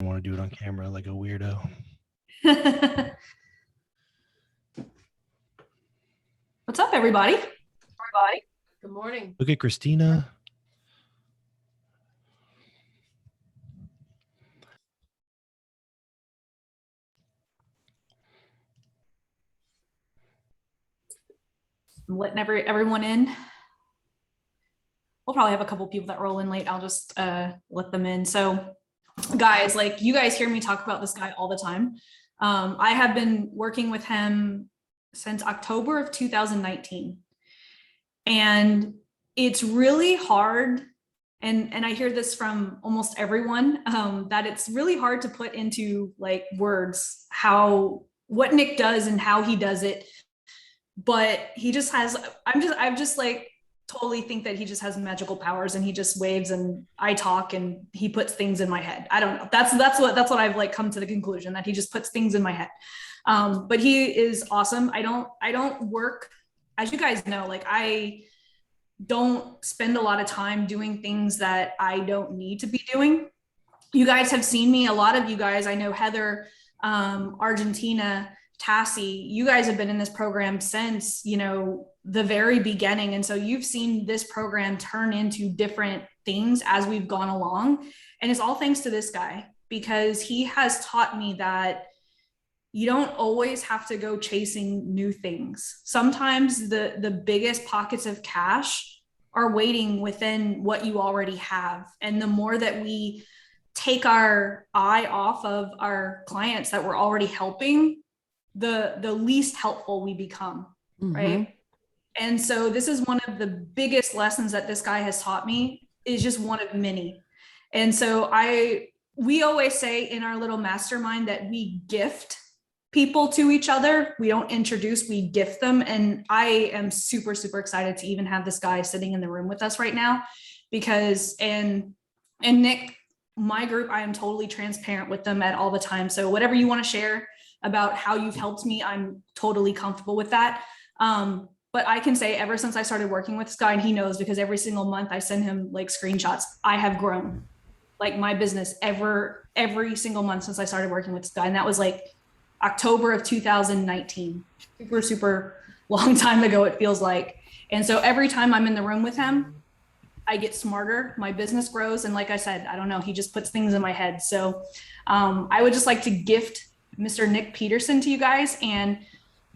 I want to do it on camera like a weirdo. What's up, everybody? Good morning. Look at Christina. I'm letting everyone in. We'll probably have a couple people that roll in late. I'll just let them in. So guys, like you guys hear me talk about this guy all the time. I have been working with him since October of 2019. And it's really hard, and I hear this from almost everyone, that it's really hard to put into like words what Nic does and how he does it. But he just has, I'm just like totally think that he just has magical powers and he just waves and I talk and he puts things in my head. I don't know. That's what I've like come to the conclusion, that he just puts things in my head. But he is awesome. I don't work, as you guys know, like I don't spend a lot of time doing things that I don't need to be doing. You guys have seen me, a lot of you guys, I know Heather, Argentina, Tassie, you guys have been in this program since, the very beginning. And so you've seen this program turn into different things as we've gone along. And it's all thanks to this guy, because he has taught me that you don't always have to go chasing new things. Sometimes the biggest pockets of cash are waiting within what you already have. And the more that we take our eye off of our clients that we're already helping, the least helpful we become, right? And so this is one of the biggest lessons that this guy has taught me, is just one of many. And so we always say in our little mastermind that we gift people to each other. We don't introduce, we gift them. And I am super, super excited to even have this guy sitting in the room with us right now, because, and Nic, my group, I am totally transparent with them at all the time. So whatever you want to share about how you've helped me, I'm totally comfortable with that. But I can say ever since I started working with this guy, and he knows, because every single month I send him like screenshots, I have grown like my business every single month since I started working with this guy. And that was like October of 2019, super, super long time ago, it feels like. And so every time I'm in the room with him, I get smarter, my business grows. And like I said, I don't know, he just puts things in my head. So I would just like to gift Mr. Nic Peterson to you guys. And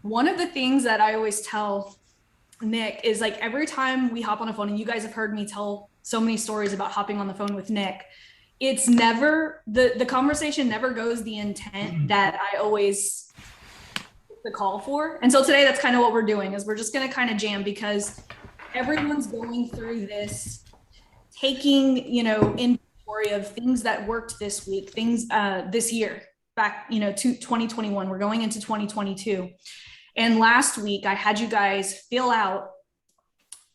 one of the things that I always tell Nic is, like, every time we hop on a phone, and you guys have heard me tell so many stories about hopping on the phone with Nic, it's never, the conversation never goes the intent that I always the call for. And so today that's kind of what we're doing, is we're just going to kind of jam, because everyone's going through this, taking, inventory of things that worked this week, things this year, back, to 2021. We're going into 2022. And last week I had you guys fill out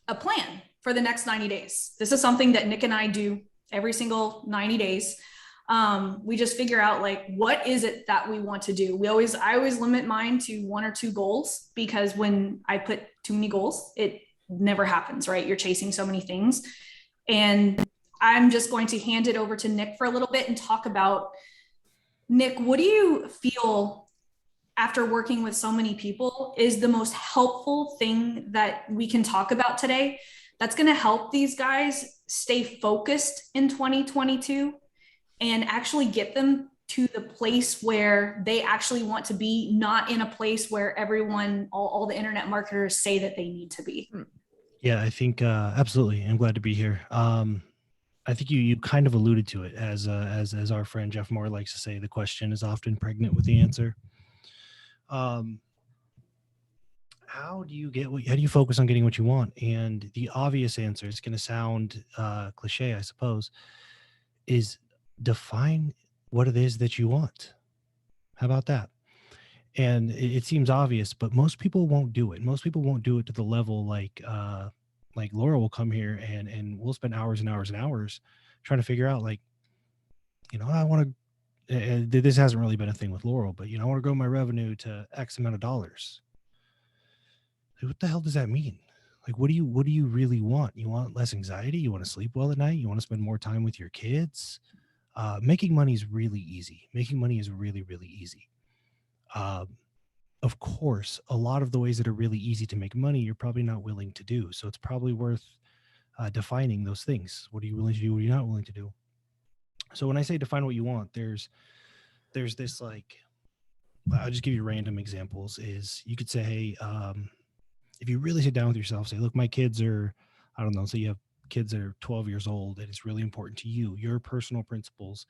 a plan for the next 90 days. This is something that Nic and I do every single 90 days. We just figure out, like, what is it that we want to do? I always limit mine to 1 or 2 goals, because when I put too many goals, it never happens, right? You're chasing so many things. And I'm just going to hand it over to Nic for a little bit and talk about, Nic, what do you feel, after working with so many people, is the most helpful thing that we can talk about today that's going to help these guys stay focused in 2022 and actually get them to the place where they actually want to be, not in a place where everyone, all the internet marketers say that they need to be? Yeah, I think absolutely. I'm glad to be here. I think you kind of alluded to it, as our friend Jeff Moore likes to say, the question is often pregnant with the answer. How do you focus on getting what you want? And the obvious answer, it's going to sound cliche, I suppose, is define what it is that you want. How about that? And it seems obvious, but most people won't do it. Most people won't do it to the level like Laurel will come here and we'll spend hours and hours and hours trying to figure out, like, I want to, this hasn't really been a thing with Laurel, but, I want to grow my revenue to X amount of dollars. What the hell does that mean? Like, what do you really want? You want less anxiety? You want to sleep well at night? You want to spend more time with your kids? Making money is really easy. Making money is really, really easy. Um, of course, a lot of the ways that are really easy to make money, you're probably not willing to do. So it's probably worth defining those things. What are you willing to do? What are you not willing to do? So when I say define what you want, there's this like, I'll just give you random examples. Is you could say, hey, if you really sit down with yourself, say, look, my kids are, I don't know, so you have kids that are 12 years old and it's really important to you. Your personal principles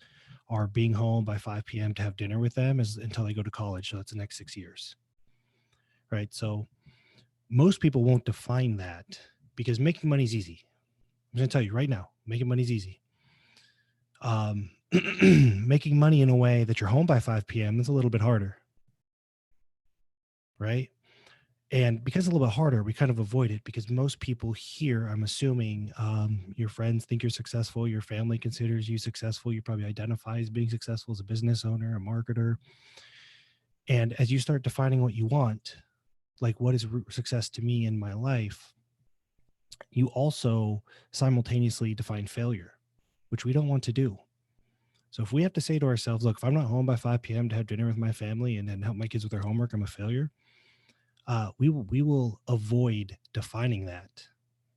are being home by 5 p.m. to have dinner with them until they go to college. So that's the next 6 years, right? So most people won't define that because making money is easy. I'm going to tell you right now, making money is easy. Making money in a way that you're home by 5 p.m. is a little bit harder, right? And because it's a little bit harder, we kind of avoid it because most people here, I'm assuming, your friends think you're successful, your family considers you successful, you probably identify as being successful as a business owner, a marketer. And as you start defining what you want, like what is success to me in my life, you also simultaneously define failure, which we don't want to do. So if we have to say to ourselves, look, if I'm not home by 5 p.m. to have dinner with my family and then help my kids with their homework, I'm a failure. We will avoid defining that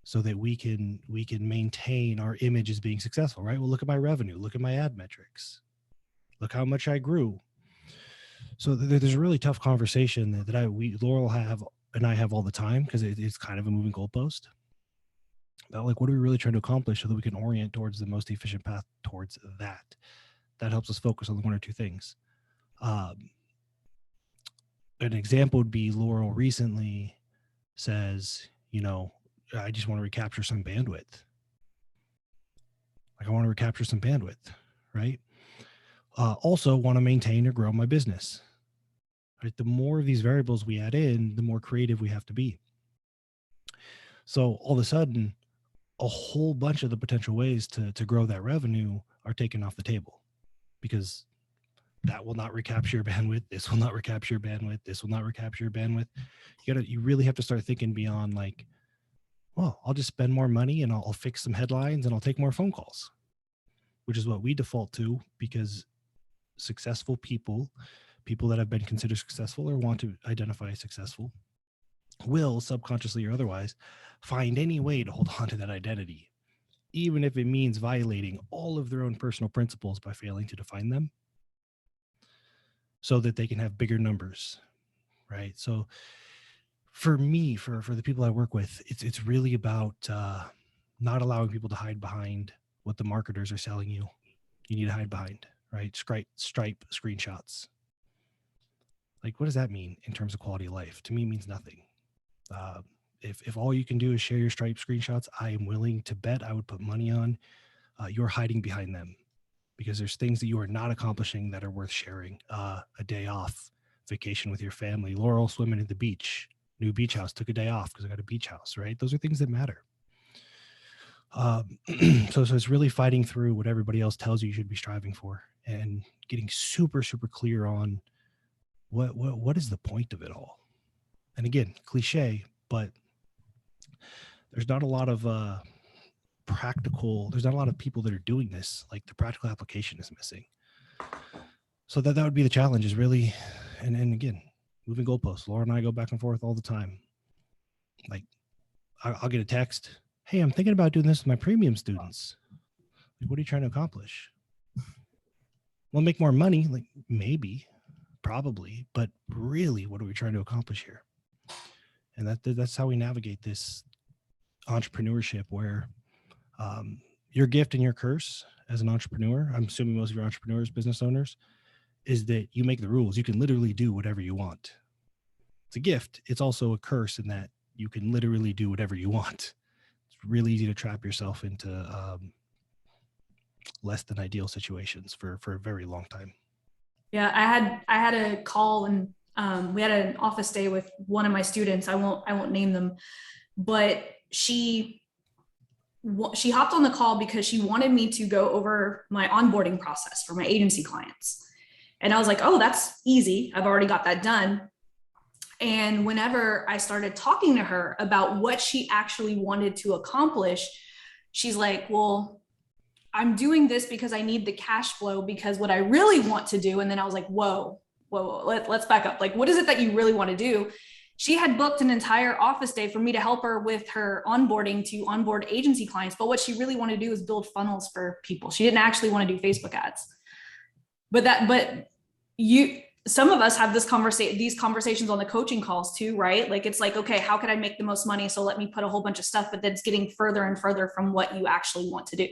so that we can maintain our image as being successful, right? Well, look at my revenue, look at my ad metrics, look how much I grew. So there's a really tough conversation that Laurel have and I have all the time because it's kind of a moving goalpost. About like, what are we really trying to accomplish so that we can orient towards the most efficient path towards that? That helps us focus on one or two things. An example would be Laurel recently says, I just want to recapture some bandwidth. Like I want to recapture some bandwidth, right? Also want to maintain or grow my business. Right? The more of these variables we add in, the more creative we have to be. So all of a sudden, a whole bunch of the potential ways to grow that revenue are taken off the table because that will not recapture your bandwidth. This will not recapture your bandwidth. This will not recapture your bandwidth. You really have to start thinking beyond like, well, I'll just spend more money and I'll fix some headlines and I'll take more phone calls, which is what we default to because successful people that have been considered successful or want to identify as successful will subconsciously or otherwise find any way to hold on to that identity, even if it means violating all of their own personal principles by failing to define them so that they can have bigger numbers, right? So for me, for the people I work with, it's really about not allowing people to hide behind what the marketers are selling you. You need to hide behind, right? Stripe screenshots. Like, what does that mean in terms of quality of life? To me, it means nothing. If all you can do is share your Stripe screenshots, I am willing to bet I would put money on you're hiding behind them because there's things that you are not accomplishing that are worth sharing. A day off, vacation with your family, Laurel swimming at the beach, new beach house, took a day off because I got a beach house, right? Those are things that matter. So it's really fighting through what everybody else tells you should be striving for and getting super, super clear on what is the point of it all. And again, cliche, but there's not a lot of there's not a lot of people that are doing this. Like the practical application is missing. So that would be the challenge is really, and again, moving goalposts. Laura and I go back and forth all the time. Like I'll get a text. Hey, I'm thinking about doing this with my premium students. Like, what are you trying to accomplish? Well, make more money. Like maybe, probably, but really, what are we trying to accomplish here? And that's how we navigate this entrepreneurship where your gift and your curse as an entrepreneur, I'm assuming most of your entrepreneurs, business owners, is that you make the rules. You can literally do whatever you want. It's a gift. It's also a curse in that you can literally do whatever you want. It's really easy to trap yourself into less than ideal situations for a very long time. Yeah, I had a call and we had an office day with one of my students. I won't name them, but she hopped on the call because she wanted me to go over my onboarding process for my agency clients. And I was like, oh, that's easy. I've already got that done. And whenever I started talking to her about what she actually wanted to accomplish, she's like, well, I'm doing this because I need the cash flow, because what I really want to do. And then I was like, whoa, let's back up. Like, what is it that you really want to do? She had booked an entire office day for me to help her with her onboarding to onboard agency clients. But what she really wanted to do is build funnels for people. She didn't actually want to do Facebook ads. But some of us have these conversations on the coaching calls too, right? Like, it's like, okay, how can I make the most money? So let me put a whole bunch of stuff, but that's getting further and further from what you actually want to do.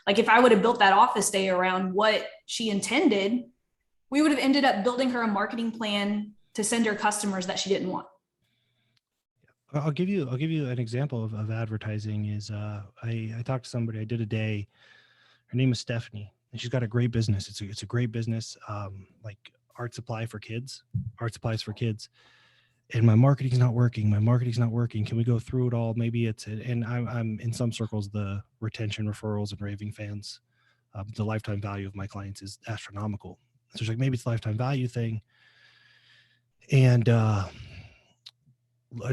Like, if I would have built that office day around what she intended, we would have ended up building her a marketing plan to send her customers that she didn't want. I'll give you an example of advertising. Is I talked to somebody. I did a day. Her name is Stephanie, and she's got a great business. It's a great business, like art supplies for kids. And my marketing's not working. Can we go through it all? Maybe and I'm in some circles, the retention, referrals, and raving fans. The lifetime value of my clients is astronomical. So it's like, maybe it's a lifetime value thing. And I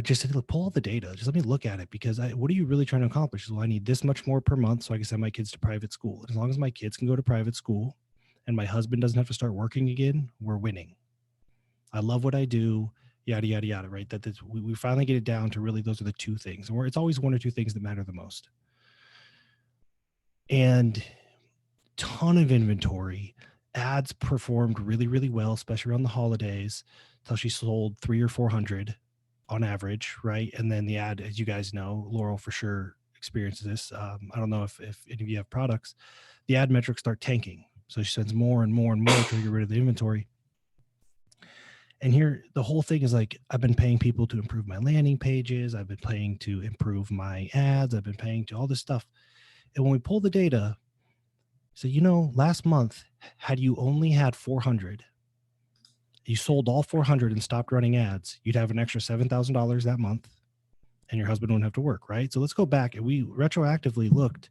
just said, look, pull all the data. Just let me look at it, because what are you really trying to accomplish? Well, I need this much more per month so I can send my kids to private school. And as long as my kids can go to private school and my husband doesn't have to start working again, we're winning. I love what I do, yada, yada, yada, right? We finally get it down to really, those are the two things. Or it's always one or two things that matter the most. And ton of inventory. Ads performed really, really well, especially around the holidays, until she sold 300 or 400 on average, right? And then the ad, as you guys know, Laurel for sure experiences this. I don't know if any of you have products. The ad metrics start tanking. So she spends more and more and more to get rid of the inventory. And here, the whole thing is like, I've been paying people to improve my landing pages. I've been paying to improve my ads. I've been paying to all this stuff. And when we pull the data, so, last month, had you only had 400, you sold all 400 and stopped running ads, you'd have an extra $7,000 that month, and your husband wouldn't have to work, right? So let's go back, and we retroactively looked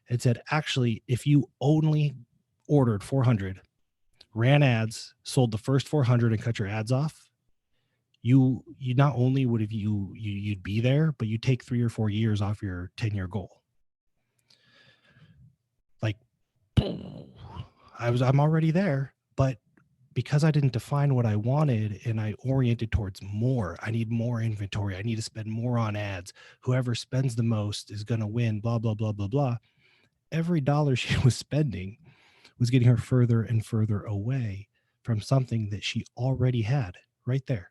and said, actually, if you only ordered 400, ran ads, sold the first 400 and cut your ads off, you not only would have you'd be there, but you'd take 3 or 4 years off your 10-year goal. Like, I'm already there, but because I didn't define what I wanted and I oriented towards more, I need more inventory. I need to spend more on ads. Whoever spends the most is going to win, blah, blah, blah, blah, blah. Every dollar she was spending was getting her further and further away from something that she already had right there.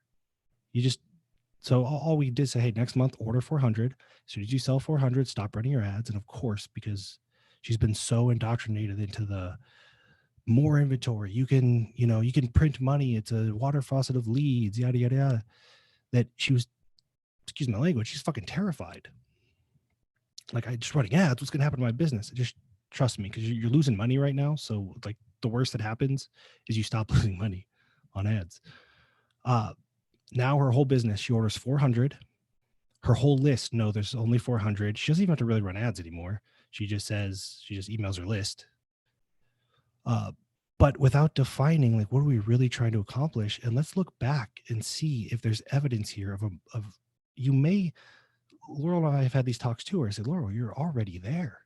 So all we did say, hey, next month, order 400. As soon as you sell 400, stop running your ads. And of course, because she's been so indoctrinated into the more inventory, you can print money. It's a water faucet of leads, yada, yada, yada, that she was, excuse my language, she's fucking terrified. Like, I just running ads, what's going to happen to my business? Just trust me, because you're losing money right now. So like, the worst that happens is you stop losing money on ads. Now her whole business, she orders 400. Her whole list, no, there's only 400. She doesn't even have to really run ads anymore. She just emails her list. But without defining, like, what are we really trying to accomplish? And let's look back and see if there's evidence here Laurel and I have had these talks too, where I said, Laurel, you're already there.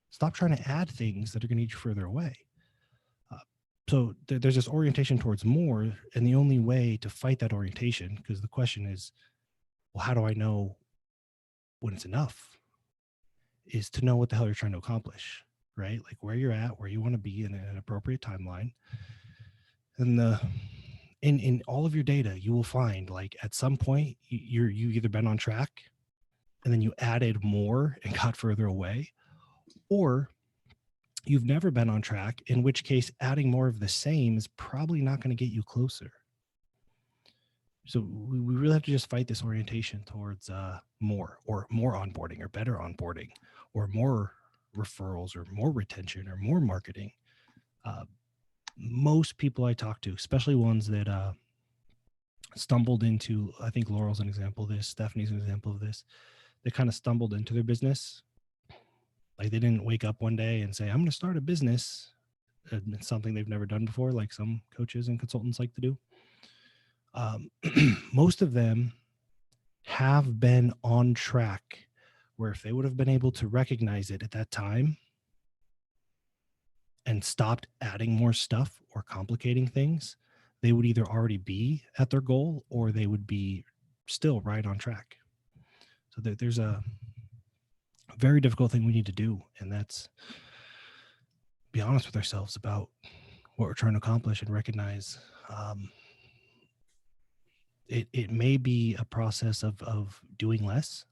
Stop trying to add things that are going to get you further away. So there's this orientation towards more, and the only way to fight that orientation, because the question is, well, how do I know when it's enough, is to know what the hell you're trying to accomplish, right? Like, where you're at, where you want to be in an appropriate timeline. And in all of your data, you will find, like, at some point you've either been on track and then you added more and got further away, or you've never been on track, in which case adding more of the same is probably not going to get you closer. So we really have to just fight this orientation towards more onboarding, or better onboarding, or more referrals, or more retention, or more marketing. Most people I talk to, especially ones that stumbled into, I think Laurel's an example of this, Stephanie's an example of this, they kind of stumbled into their business. Like, they didn't wake up one day and say, I'm going to start a business. And it's something they've never done before, like some coaches and consultants like to do. Most of them have been on track, where if they would have been able to recognize it at that time, and stopped adding more stuff or complicating things, they would either already be at their goal or they would be still right on track. So there's a very difficult thing we need to do, and that's be honest with ourselves about what we're trying to accomplish and recognize it may be a process of doing less.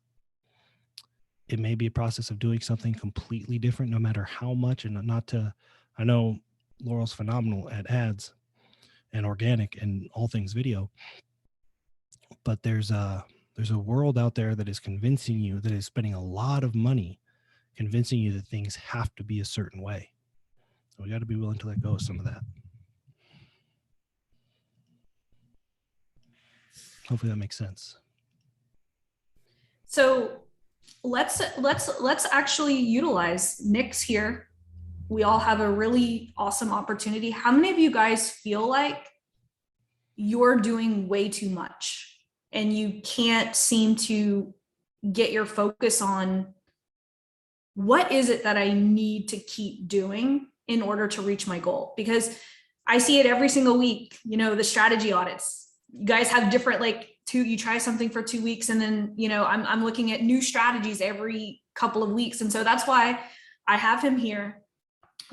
It may be a process of doing something completely different, no matter how much. And not to, I know Laurel's phenomenal at ads and organic and all things video, but there's a world out there that is convincing you, that is spending a lot of money convincing you that things have to be a certain way. So we got to be willing to let go of some of that. Hopefully that makes sense. So let's actually utilize Nic's here. We all have a really awesome opportunity. How many of you guys feel like you're doing way too much and you can't seem to get your focus on what is it that I need to keep doing in order to reach my goal? Because I see it every single week, you know, the strategy audits. You guys have different, like, you try something for 2 weeks, and then, you know, I'm looking at new strategies every couple of weeks. And so that's why I have him here,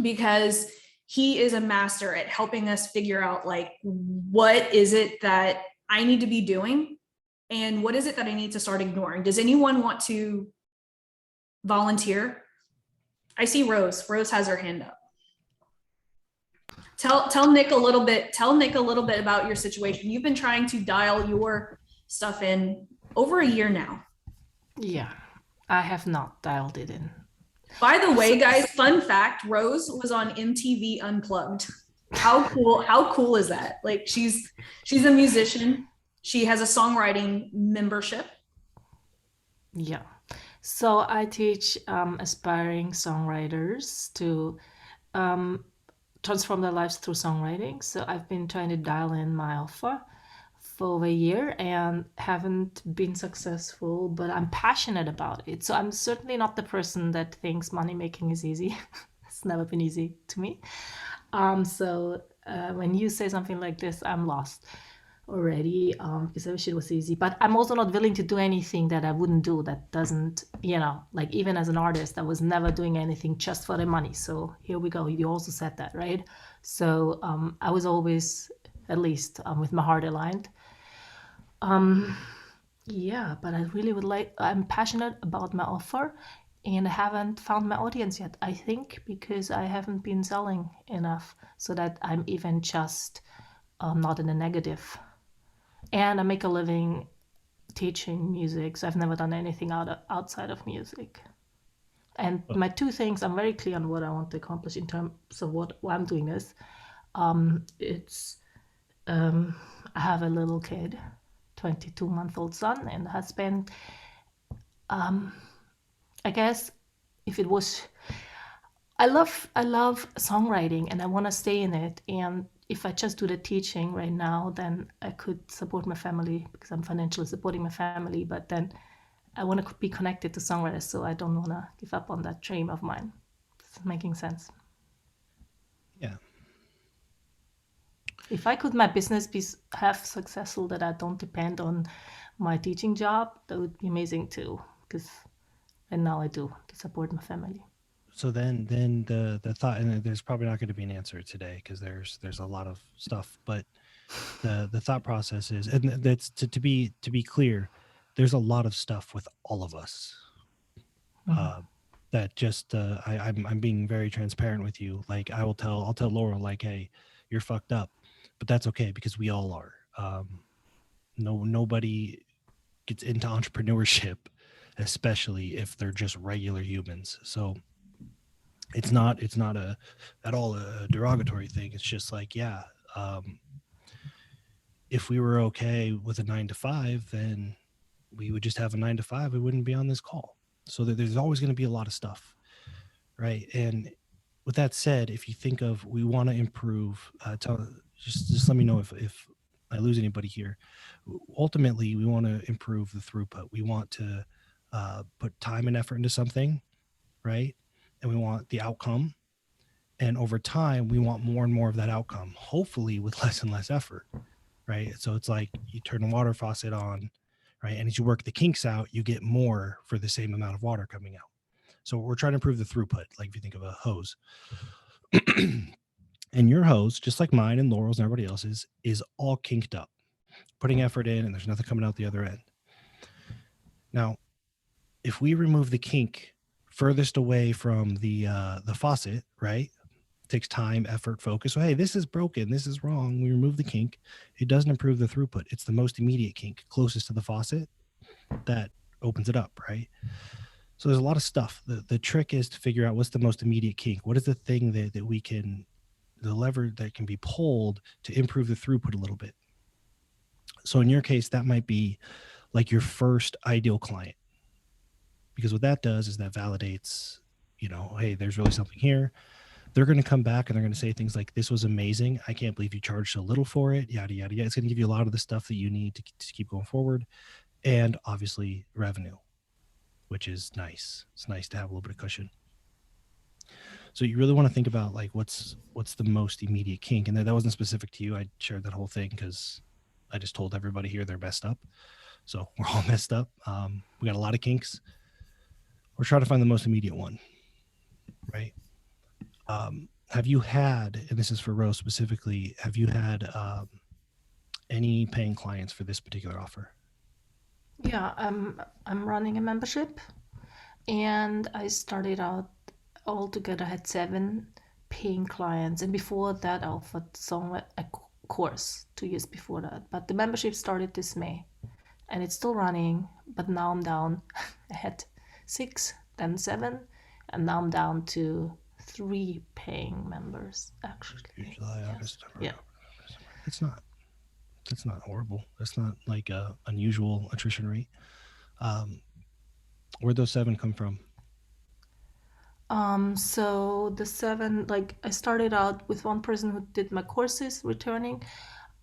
because he is a master at helping us figure out, like, what is it that I need to be doing and what is it that I need to start ignoring. Does anyone want to volunteer? I see Rose. Rose has her hand up. Tell Nic a little bit. Tell Nic a little bit about your situation. You've been trying to dial your stuff in over a year now. Yeah, I have not dialed it in. By the way, guys, fun fact: Rose was on MTV Unplugged. How cool is that? Like, she's a musician. She has a songwriting membership. Yeah. So I teach aspiring songwriters to transform their lives through songwriting. So I've been trying to dial in my alpha for over a year and haven't been successful, but I'm passionate about it. So I'm certainly not the person that thinks money making is easy. It's never been easy to me. So when you say something like this, I'm lost already, because I wish it was easy. But I'm also not willing to do anything that I wouldn't do, that doesn't, you know, like, even as an artist, I was never doing anything just for the money. So here we go. You also said that, right? So I was always, at least with my heart aligned. Yeah, but I really would like, I'm passionate about my offer, and I haven't found my audience yet, I think, because I haven't been selling enough so that I'm even just not in a negative. And I make a living teaching music, so I've never done anything outside of music. And my two things, I'm very clear on what I want to accomplish in terms of why I'm doing this. It's I have a little kid, 22-month-old son, and husband. I guess if it was, I love songwriting and I want to stay in it. And if I just do the teaching right now, then I could support my family because I'm financially supporting my family. But then I want to be connected to songwriters, so I don't want to give up on that dream of mine. It's making sense. Yeah. If I could, my business be half successful, that I don't depend on my teaching job, that would be amazing too. Because right now I do to support my family. So then the thought, and there's probably not going to be an answer today because there's a lot of stuff, but the thought process is, and that's to be clear, there's a lot of stuff with all of us. That just I'm being very transparent with you. Like, I'll tell Laurel, like, hey, you're fucked up, but that's okay because we all are. Nobody gets into entrepreneurship, especially if they're just regular humans. So it's not at all a derogatory thing. It's just like, yeah, if we were okay with a 9 to 5, then we would just have a 9 to 5. We wouldn't be on this call. So there's always going to be a lot of stuff, right? And with that said, if you think of, we want to improve, just let me know if I lose anybody here. Ultimately, we want to improve the throughput. We want to put time and effort into something, right? And we want the outcome. And over time, we want more and more of that outcome, hopefully with less and less effort, right? So it's like you turn the water faucet on, right? And as you work the kinks out, you get more for the same amount of water coming out. So we're trying to improve the throughput, like if you think of a hose. And your hose, just like mine and Laurel's and everybody else's, is all kinked up, putting effort in, and there's nothing coming out the other end. Now, if we remove the kink furthest away from the faucet, right? It takes time, effort, focus. So, hey, this is broken. This is wrong. We remove the kink. It doesn't improve the throughput. It's the most immediate kink closest to the faucet that opens it up, right? So there's a lot of stuff. The trick is to figure out what's the most immediate kink. What is the thing that we can, the lever that can be pulled to improve the throughput a little bit. So in your case, that might be like your first ideal client, because what that does is that validates, you know, hey, there's really something here. They're going to come back and they're going to say things like, this was amazing. I can't believe you charged so little for it. Yada, yada, yada. It's going to give you a lot of the stuff that you need to keep going forward. And obviously revenue, which is nice. It's nice to have a little bit of cushion. So you really want to think about like, what's the most immediate kink? And that wasn't specific to you. I shared that whole thing because I just told everybody here they're messed up. So we're all messed up. We got a lot of kinks. We're trying to find the most immediate one, right? Have you had, and this is for Rose specifically, have you had any paying clients for this particular offer? Yeah, I'm running a membership, and I started out altogether had 7 paying clients, and before that I offered a course 2 years before that. But the membership started this May, and it's still running. But now I'm down. I had 6, then 7, and now I'm down to 3 paying members actually. July, Yes. August, September, Yeah. October. That's not horrible. That's not like a unusual attrition rate. Where'd those 7 come from? So the 7, like I started out with one person who did my courses returning,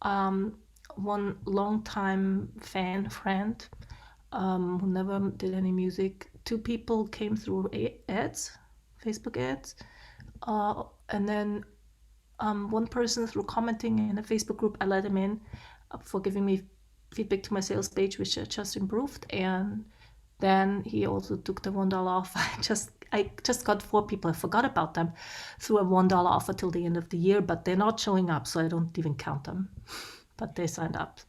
one longtime friend, who never did any music. 2 people came through ads, Facebook ads, and then one person through commenting in a Facebook group. I let him in for giving me feedback to my sales page, which I just improved, and then he also took the $1 off. I just got 4 people. I forgot about them through a $1 offer till the end of the year, but they're not showing up, so I don't even count them. But they signed up.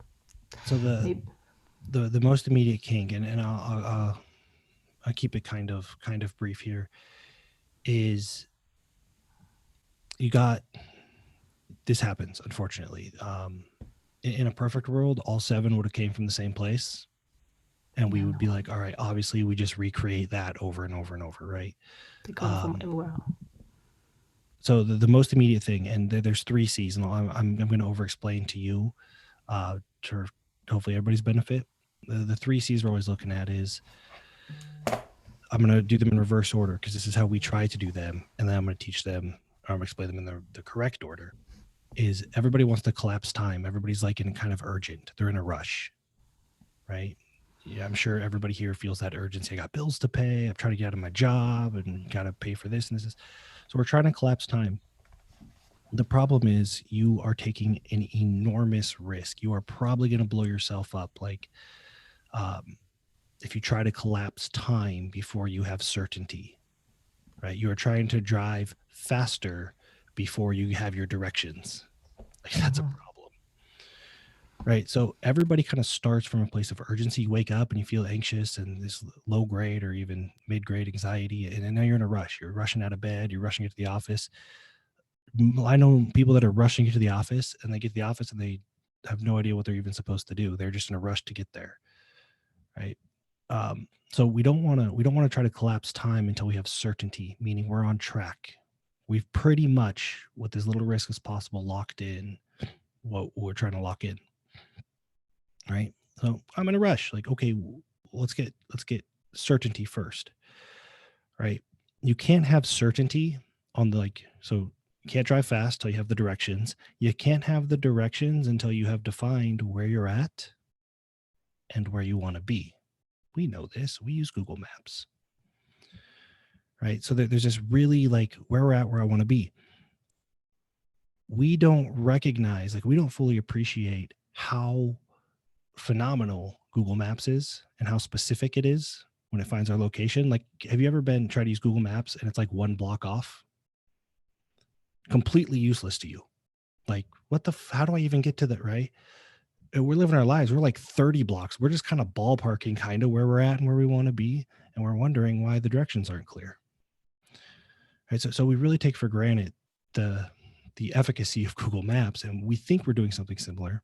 So the most immediate kink, and I'll keep it kind of brief here, is you got, this happens unfortunately. In a perfect world, all 7 would have came from the same place, and we would be like, all right, obviously we just recreate that over and over and over, right? They come from everywhere. So the most immediate thing, and there's 3 C's, and I'm going to over explain to you to hopefully everybody's benefit. The 3 C's we're always looking at is, I'm going to do them in reverse order because this is how we try to do them, and then I'm going to teach them, or I'm going to explain them in the correct order. Is everybody wants to collapse time. Everybody's like in kind of urgent. They're in a rush, right? Yeah, I'm sure everybody here feels that urgency. I got bills to pay. I'm trying to get out of my job and got to pay for this and this. So we're trying to collapse time. The problem is you are taking an enormous risk. You are probably going to blow yourself up. Like if you try to collapse time before you have certainty, right? You are trying to drive faster before you have your directions. Like that's a problem, right? So everybody kind of starts from a place of urgency. You wake up and you feel anxious and this low grade or even mid-grade anxiety, and then now you're in a rush. You're rushing out of bed. You're rushing into the office. I know people that are rushing into the office, and they get to the office and they have no idea what they're even supposed to do. They're just in a rush to get there, right? So we don't want to try to collapse time until we have certainty, meaning we're on track. We've pretty much, with as little risk as possible, locked in what we're trying to lock in, right? So I'm in a rush. Like, okay, let's get certainty first, right? You can't have certainty on the so you can't drive fast till you have the directions. You can't have the directions until you have defined where you're at and where you want to be. We know this. We use Google Maps, right? So there's this really like where we're at, where I want to be. we don't recognize, like we don't fully appreciate how phenomenal Google Maps is and how specific it is when it finds our location. Like, have you ever been try to use Google Maps and it's like one block off? Completely useless to you. Like, what the how do I even get to that, right? And we're living our lives. We're like 30 blocks. We're just kind of ballparking kind of where we're at and where we want to be. And we're wondering why the directions aren't clear. Right. So we really take for granted the efficacy of Google Maps, and we think we're doing something similar.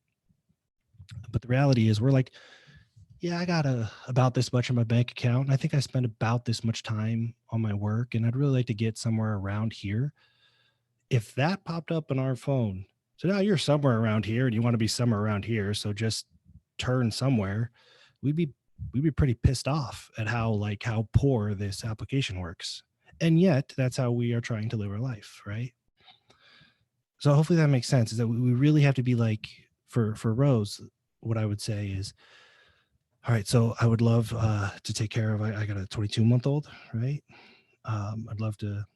But the reality is we're like, yeah, I got about this much in my bank account. And I think I spend about this much time on my work. And I'd really like to get somewhere around here. If that popped up on our phone, so now you're somewhere around here and you want to be somewhere around here. So just turn somewhere, we'd be pretty pissed off at how poor this application works. And yet that's how we are trying to live our life, right? So hopefully that makes sense, is that we really have to be like, for Rose, what I would say is, all right, so I would love to take care of, I got a 22-month-old, right? I'd love to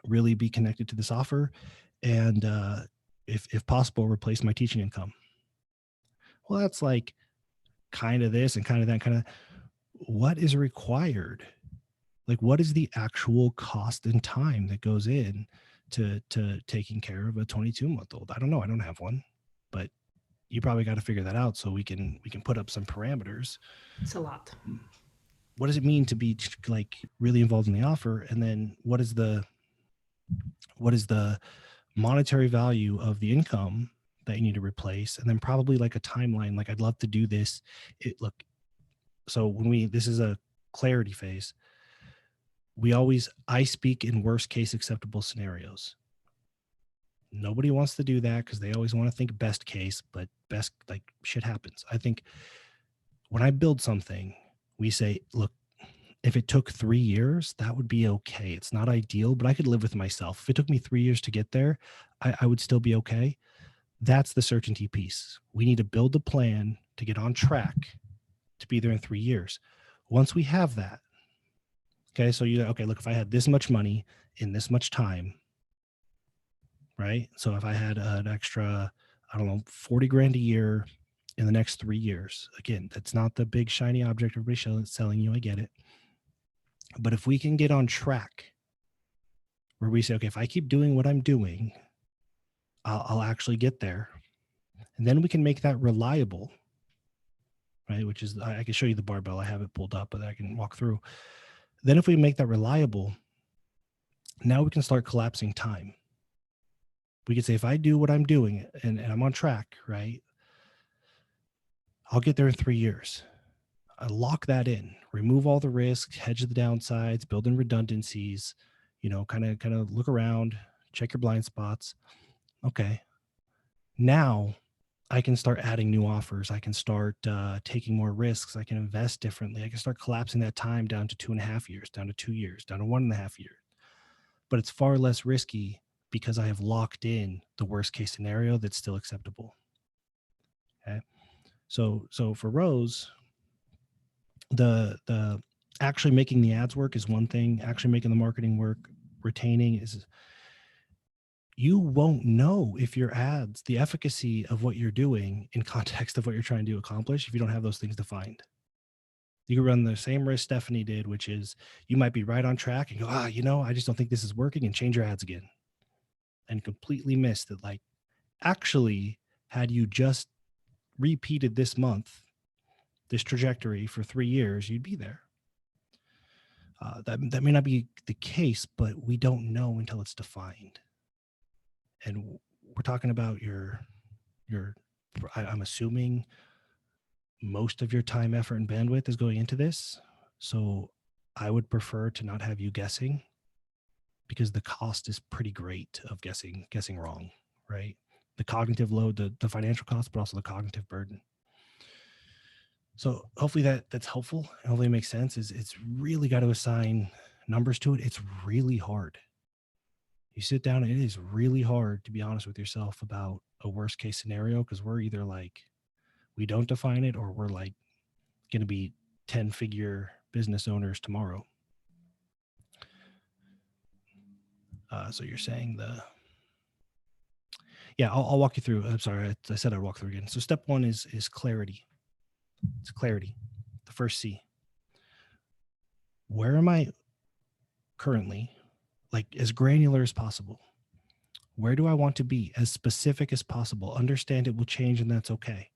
really be connected to this offer, and if possible, replace my teaching income. Well, that's like kind of this and kind of that, kind of what is required. Like, what is the actual cost and time that goes in to taking care of a 22-month-old? I don't know. I don't have one, but you probably got to figure that out so we can put up some parameters. It's a lot. What does it mean to be like really involved in the offer? And then what is the monetary value of the income that you need to replace? And then probably like a timeline. Like, I'd love to do this. Look, so when this is a clarity phase, I speak in worst case acceptable scenarios. Nobody wants to do that because they always want to think best case, but best, like, shit happens. I think when I build something, we say, look, if it took 3 years, that would be okay. It's not ideal, but I could live with myself. If it took me 3 years to get there, I would still be okay. That's the certainty piece. We need to build a plan to get on track to be there in 3 years. Once we have that, okay, so look, if I had this much money in this much time, right? So if I had an extra, I don't know, 40 grand a year in the next 3 years, again, that's not the big shiny object everybody's selling you. I get it. But if we can get on track where we say, okay, if I keep doing what I'm doing, I'll actually get there. And then we can make that reliable, right? Which is, I can show you the barbell. I have it pulled up, but I can walk through. Then if we make that reliable, now we can start collapsing time. We could say, if I do what I'm doing and I'm on track, right, I'll get there in 3 years. I lock that in, remove all the risks, hedge the downsides, build in redundancies, kind of look around, check your blind spots. Okay. Now I can start adding new offers. I can start taking more risks. I can invest differently. I can start collapsing that time down to 2.5 years, down to 2 years, down to 1.5 years. But it's far less risky because I have locked in the worst case scenario that's still acceptable. Okay. So for Rose, the actually making the ads work is one thing. Actually making the marketing work, retaining is, you won't know if your ads, the efficacy of what you're doing in context of what you're trying to accomplish, if you don't have those things defined. You can run the same risk Stephanie did, which is you might be right on track and go, I just don't think this is working, and change your ads again. And completely miss that, like, actually, had you just repeated this month, this trajectory for 3 years, you'd be there. That may not be the case, but we don't know until it's defined. And we're talking about I'm assuming most of your time, effort, and bandwidth is going into this. So I would prefer to not have you guessing, because the cost is pretty great of guessing wrong, right? The cognitive load, the financial cost, but also the cognitive burden. So hopefully that's helpful. Hopefully it makes sense. It's really got to assign numbers to it. It's really hard. You sit down and it is really hard to be honest with yourself about a worst case scenario, because we're either like, we don't define it, or we're like going to be 10-figure business owners tomorrow. So you're saying Yeah, I'll walk you through. I'm sorry, I said I'd walk through again. So step one is clarity. It's clarity, the first C. Where am I currently? Like as granular as possible. Where do I want to be? As specific as possible. Understand it will change, and that's okay.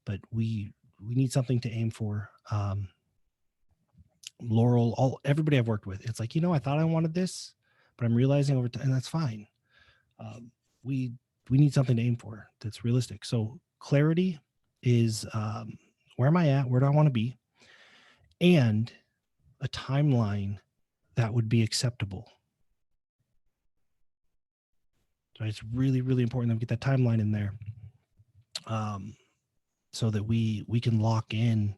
But we need something to aim for. Laurel, everybody I've worked with, it's like, I thought I wanted this, but I'm realizing over time, and that's fine. We need something to aim for that's realistic. So clarity is where am I at? Where do I want to be? And a timeline that would be acceptable. So it's really, really important that we get that timeline in there, so that we can lock in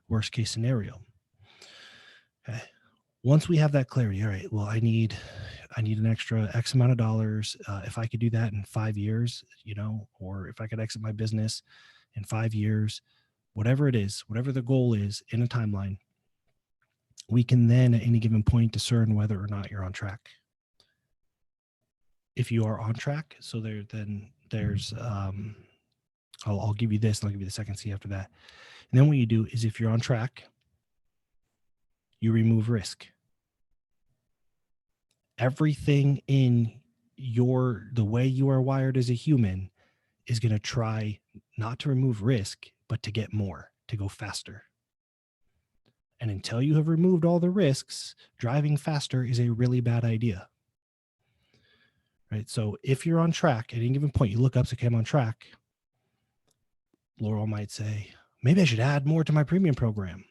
worst case scenario. Okay. Once we have that clarity, all right, well, I need an extra X amount of dollars. If I could do that in 5 years, or if I could exit my business in 5 years, whatever it is, whatever the goal is in a timeline, we can then at any given point discern whether or not you're on track. If you are on track, so there's I'll give you this and I'll give you the second C after that. And then what you do is, if you're on track, you remove risk. Everything in the way you are wired as a human is going to try not to remove risk, but to get more, to go faster. And until you have removed all the risks, driving faster is a really bad idea. Right? So if you're on track at any given point, you look up, say, okay, I'm on track. Laurel might say, maybe I should add more to my premium program.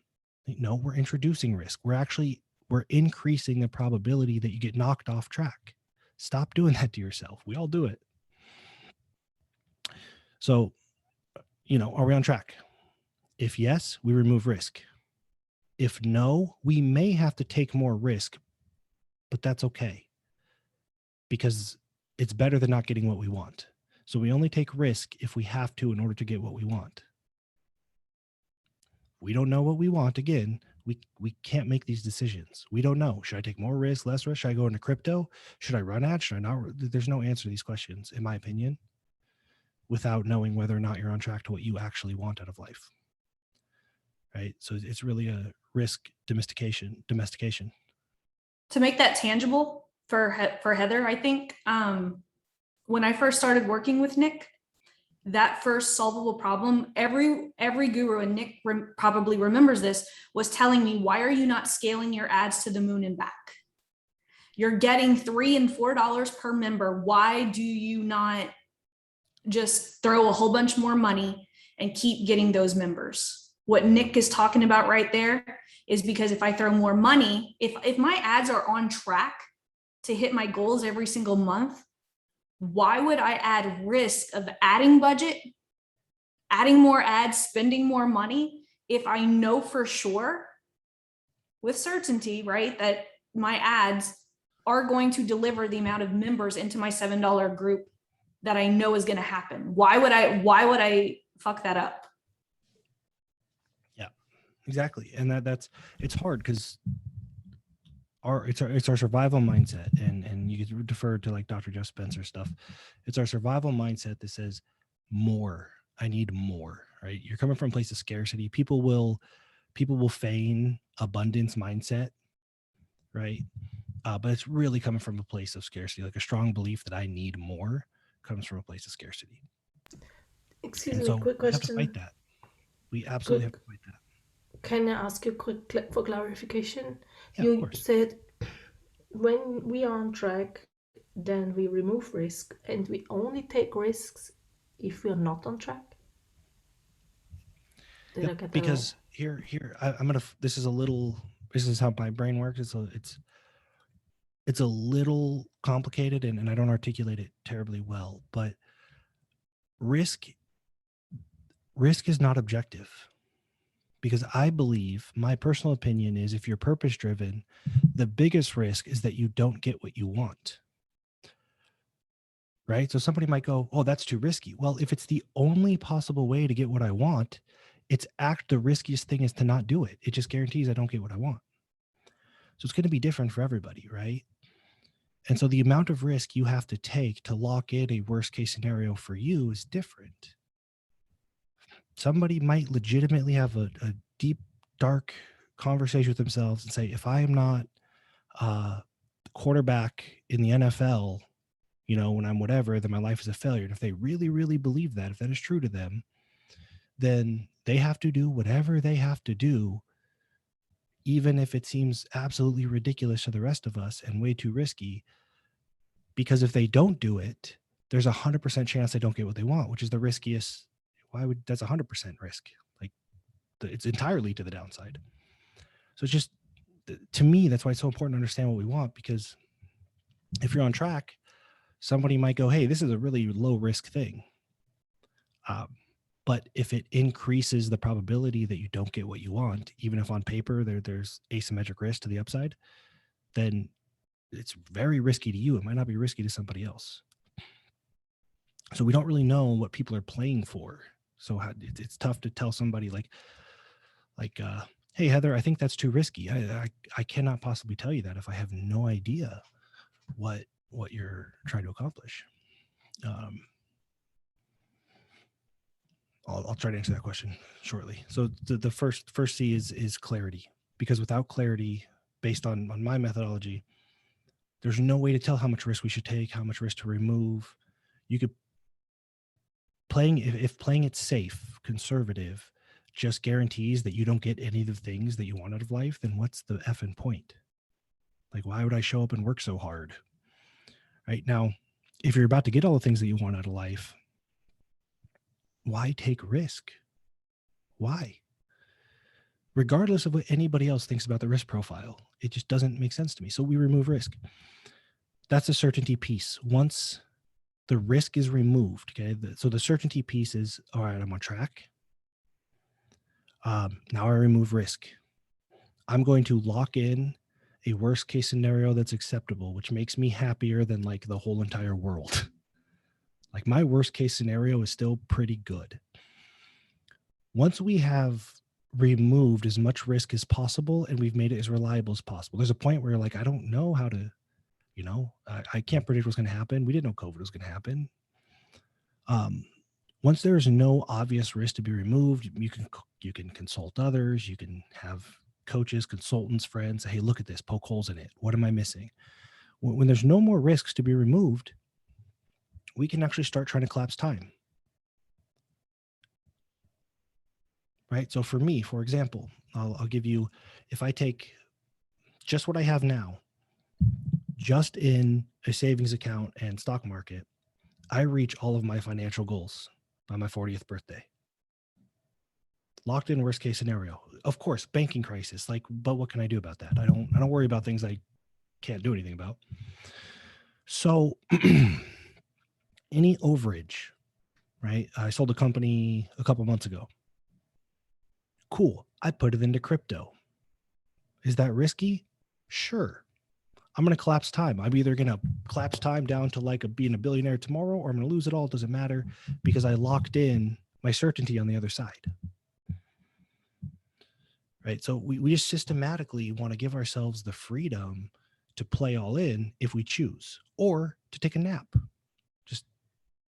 No, we're introducing risk. We're increasing the probability that you get knocked off track. Stop doing that to yourself. We all do it. So, are we on track? If yes, we remove risk. If no, we may have to take more risk, but that's okay, because it's better than not getting what we want. So we only take risk if we have to in order to get what we want. We don't know what we want. Again, we can't make these decisions. We don't know. Should I take more risk, less risk? Should I go into crypto? Should I run ads? Should I not? There's no answer to these questions, in my opinion, without knowing whether or not you're on track to what you actually want out of life. Right? So it's really a risk domestication. To make that tangible for Heather, I think when I first started working with Nic, that first solvable problem, every guru, and Nic probably remembers this, was telling me, why are you not scaling your ads to the moon and back? You're getting $3 and $4 per member. Why do you not just throw a whole bunch more money and keep getting those members? What Nic is talking about right there is, because if I throw more money, if my ads are on track to hit my goals every single month, why would I add risk of adding budget, adding more ads, spending more money, if I know for sure with certainty, right, that my ads are going to deliver the amount of members into my $7 group that I know is going to happen? Why would I fuck that up? Yeah, exactly. And that's it's hard, because it's our survival mindset, and you could defer to like Dr. Jeff Spencer stuff. It's our survival mindset that says more. I need more, right? You're coming from a place of scarcity. People will feign abundance mindset, right? But it's really coming from a place of scarcity. Like a strong belief that I need more comes from a place of scarcity. Excuse And me, so quick we have to question. fight that. We absolutely have to fight that. Can I ask you quick for clarification? Yeah, of You course. said when we are on track, then we remove risk, and we only take risks if we are not on track. Did I get that because here I'm gonna. This is how my brain works. It's a little complicated, and I don't articulate it terribly well. But risk is not objective. Because I believe, my personal opinion is, if you're purpose driven, the biggest risk is that you don't get what you want. Right? So somebody might go, oh, that's too risky. Well, if it's the only possible way to get what I want, the riskiest thing is to not do it. It just guarantees I don't get what I want. So it's going to be different for everybody, right? And so the amount of risk you have to take to lock in a worst case scenario for you is different. Somebody might legitimately have a deep, dark conversation with themselves and say, if I am not the quarterback in the NFL, when I'm whatever, then my life is a failure. And if they really, really believe that, if that is true to them, then they have to do whatever they have to do, even if it seems absolutely ridiculous to the rest of us and way too risky. Because if they don't do it, there's 100% chance they don't get what they want, which is the riskiest. That's 100% risk. Like it's entirely to the downside. So it's just, to me, that's why it's so important to understand what we want, because if you're on track, somebody might go, hey, this is a really low risk thing. But if it increases the probability that you don't get what you want, even if on paper there's asymmetric risk to the upside, then it's very risky to you. It might not be risky to somebody else. So we don't really know what people are playing for. So it's tough to tell somebody like, hey, Heather, I think that's too risky. I cannot possibly tell you that if I have no idea what you're trying to accomplish. I'll try to answer that question shortly. So the first C is clarity, because without clarity, based on my methodology, there's no way to tell how much risk we should take, how much risk to remove. You could if playing it safe, conservative, just guarantees that you don't get any of the things that you want out of life, then what's the effing point? Like, why would I show up and work so hard? Right now, if you're about to get all the things that you want out of life, why take risk? Why? Regardless of what anybody else thinks about the risk profile, it just doesn't make sense to me. So we remove risk. That's a certainty piece. Once the risk is removed, okay, so the certainty piece is, all right, I'm on track. Now I remove risk. I'm going to lock in a worst case scenario that's acceptable, which makes me happier than like the whole entire world. Like my worst case scenario is still pretty good. Once we have removed as much risk as possible and we've made it as reliable as possible, there's a point where you're like, I don't know how to, I can't predict what's going to happen. We didn't know COVID was going to happen. Once there's no obvious risk to be removed, you can consult others. You can have coaches, consultants, friends say, hey, look at this, poke holes in it. What am I missing? When there's no more risks to be removed, we can actually start trying to collapse time. Right? So for me, for example, I'll give you, if I take just what I have now, just in a savings account and stock market, I reach all of my financial goals by my 40th birthday. Locked in worst case scenario. Of course, banking crisis, but what can I do about that? I don't worry about things I can't do anything about. So any overage, right? I sold a company a couple months ago. Cool. I put it into crypto. Is that risky? Sure. I'm going to collapse time. I'm either going to collapse time down to being a billionaire tomorrow, or I'm going to lose it all. It doesn't matter, because I locked in my certainty on the other side. Right. So we just systematically want to give ourselves the freedom to play all in if we choose, or to take a nap. Just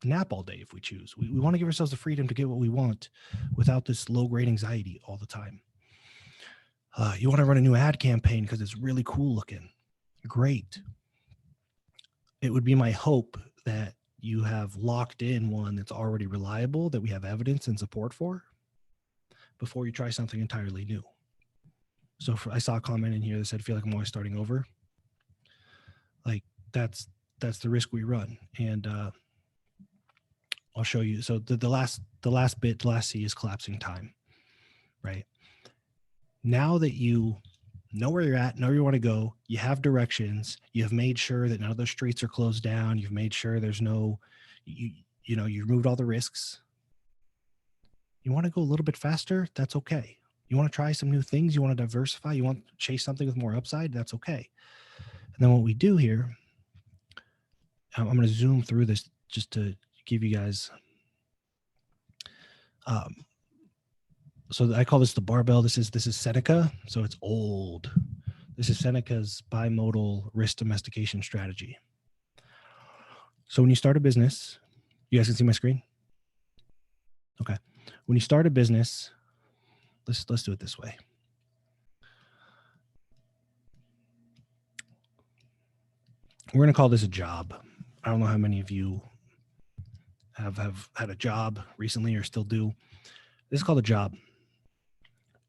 nap all day if we choose. We want to give ourselves the freedom to get what we want without this low grade anxiety all the time. You want to run a new ad campaign because it's really cool looking. Great. It would be my hope that you have locked in one that's already reliable, that we have evidence and support for, before you try something entirely new. So I saw a comment in here that said, I feel like I'm always starting over. Like that's the risk we run. And I'll show you. So the last C is collapsing time, right? Now that you know where you're at, know where you want to go, you have directions, you have made sure that none of those streets are closed down, you've made sure there's no, you removed all the risks. You want to go a little bit faster? That's okay. You want to try some new things? You want to diversify? You want to chase something with more upside? That's okay. And then what we do here, I'm going to zoom through this just to give you guys, so I call this the barbell. This is Seneca. So it's old. This is Seneca's bimodal risk domestication strategy. So when you start a business, you guys can see my screen? Okay. When you start a business, let's do it this way. We're going to call this a job. I don't know how many of you have had a job recently or still do. This is called a job.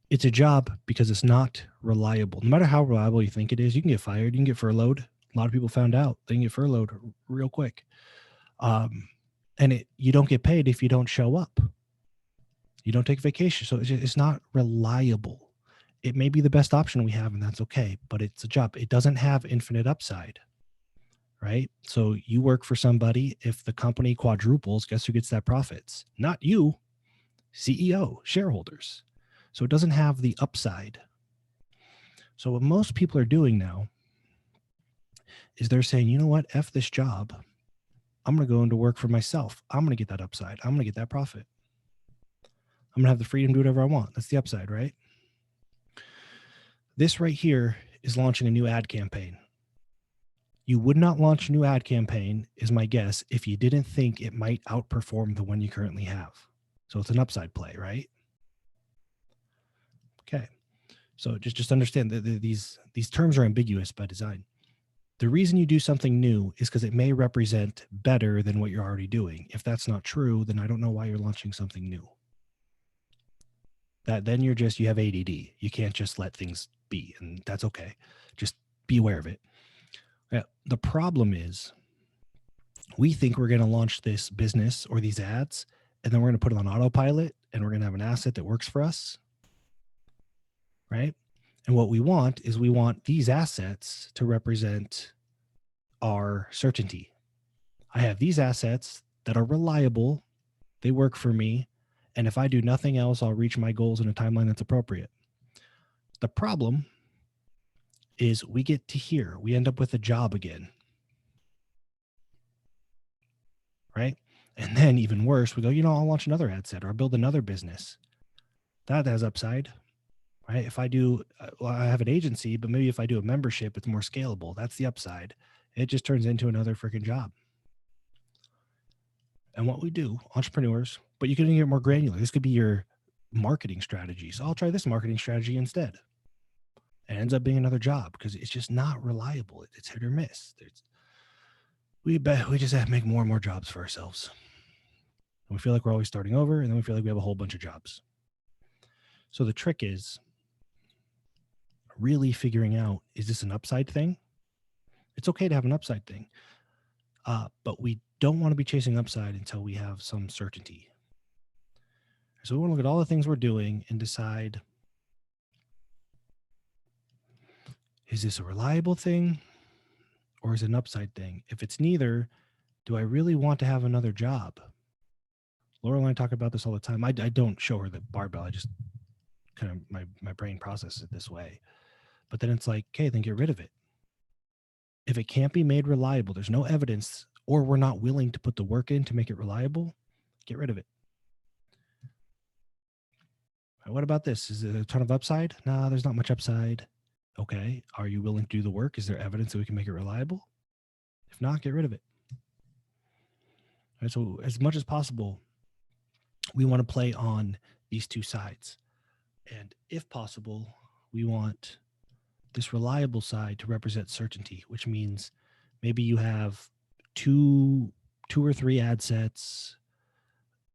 It's a job because it's not reliable. No matter how reliable you think it is, you can get fired, you can get furloughed. A lot of people found out they can get furloughed real quick. And you don't get paid if you don't show up. You don't take vacation. So it's not reliable. It may be the best option we have, and that's okay, but it's a job. It doesn't have infinite upside, right? So you work for somebody. If the company quadruples, guess who gets that profits? Not you, CEO, shareholders. So it doesn't have the upside. So what most people are doing now is they're saying, you know what, F this job. I'm going to go into work for myself. I'm going to get that upside. I'm going to get that profit. I'm going to have the freedom to do whatever I want. That's the upside, right? This right here is launching a new ad campaign. You would not launch a new ad campaign, is my guess, if you didn't think it might outperform the one you currently have. So it's an upside play, right? Okay. So just understand that these terms are ambiguous by design. The reason you do something new is because it may represent better than what you're already doing. If that's not true, then I don't know why you're launching something new. Then you have ADD. You can't just let things be, and that's okay. Just be aware of it. The problem is we think we're going to launch this business or these ads, and then we're going to put it on autopilot, and we're going to have an asset that works for us, right? And what we want is these assets to represent our certainty. I have these assets that are reliable. They work for me. And if I do nothing else, I'll reach my goals in a timeline that's appropriate. The problem is we get to here. We end up with a job again. Right? And then even worse, we go, I'll launch another ad set or I'll build another business. That has upside. Right? If I do, I have an agency, but maybe if I do a membership, it's more scalable. That's the upside. It just turns into another freaking job. And what we do, entrepreneurs, but you can get more granular. This could be your marketing strategy. So I'll try this marketing strategy instead. It ends up being another job because it's just not reliable. It's hit or miss. We just have to make more and more jobs for ourselves. And we feel like we're always starting over, and then we feel like we have a whole bunch of jobs. So the trick is really figuring out, is this an upside thing? It's okay to have an upside thing, but we don't want to be chasing upside until we have some certainty. So we want to look at all the things we're doing and decide, is this a reliable thing or is it an upside thing? If it's neither, do I really want to have another job? Laurel and I talk about this all the time. I don't show her the barbell. I just kind of, my brain processes it this way. But then it's like, okay, then get rid of it. If it can't be made reliable, there's no evidence, or we're not willing to put the work in to make it reliable, get rid of it. What about this? Is it a ton of upside? No, there's not much upside. Okay. Are you willing to do the work? Is there evidence that we can make it reliable? If not, get rid of it. All right, so as much as possible, we want to play on these two sides. And if possible, we want this reliable side to represent certainty, which means maybe you have two or three ad sets.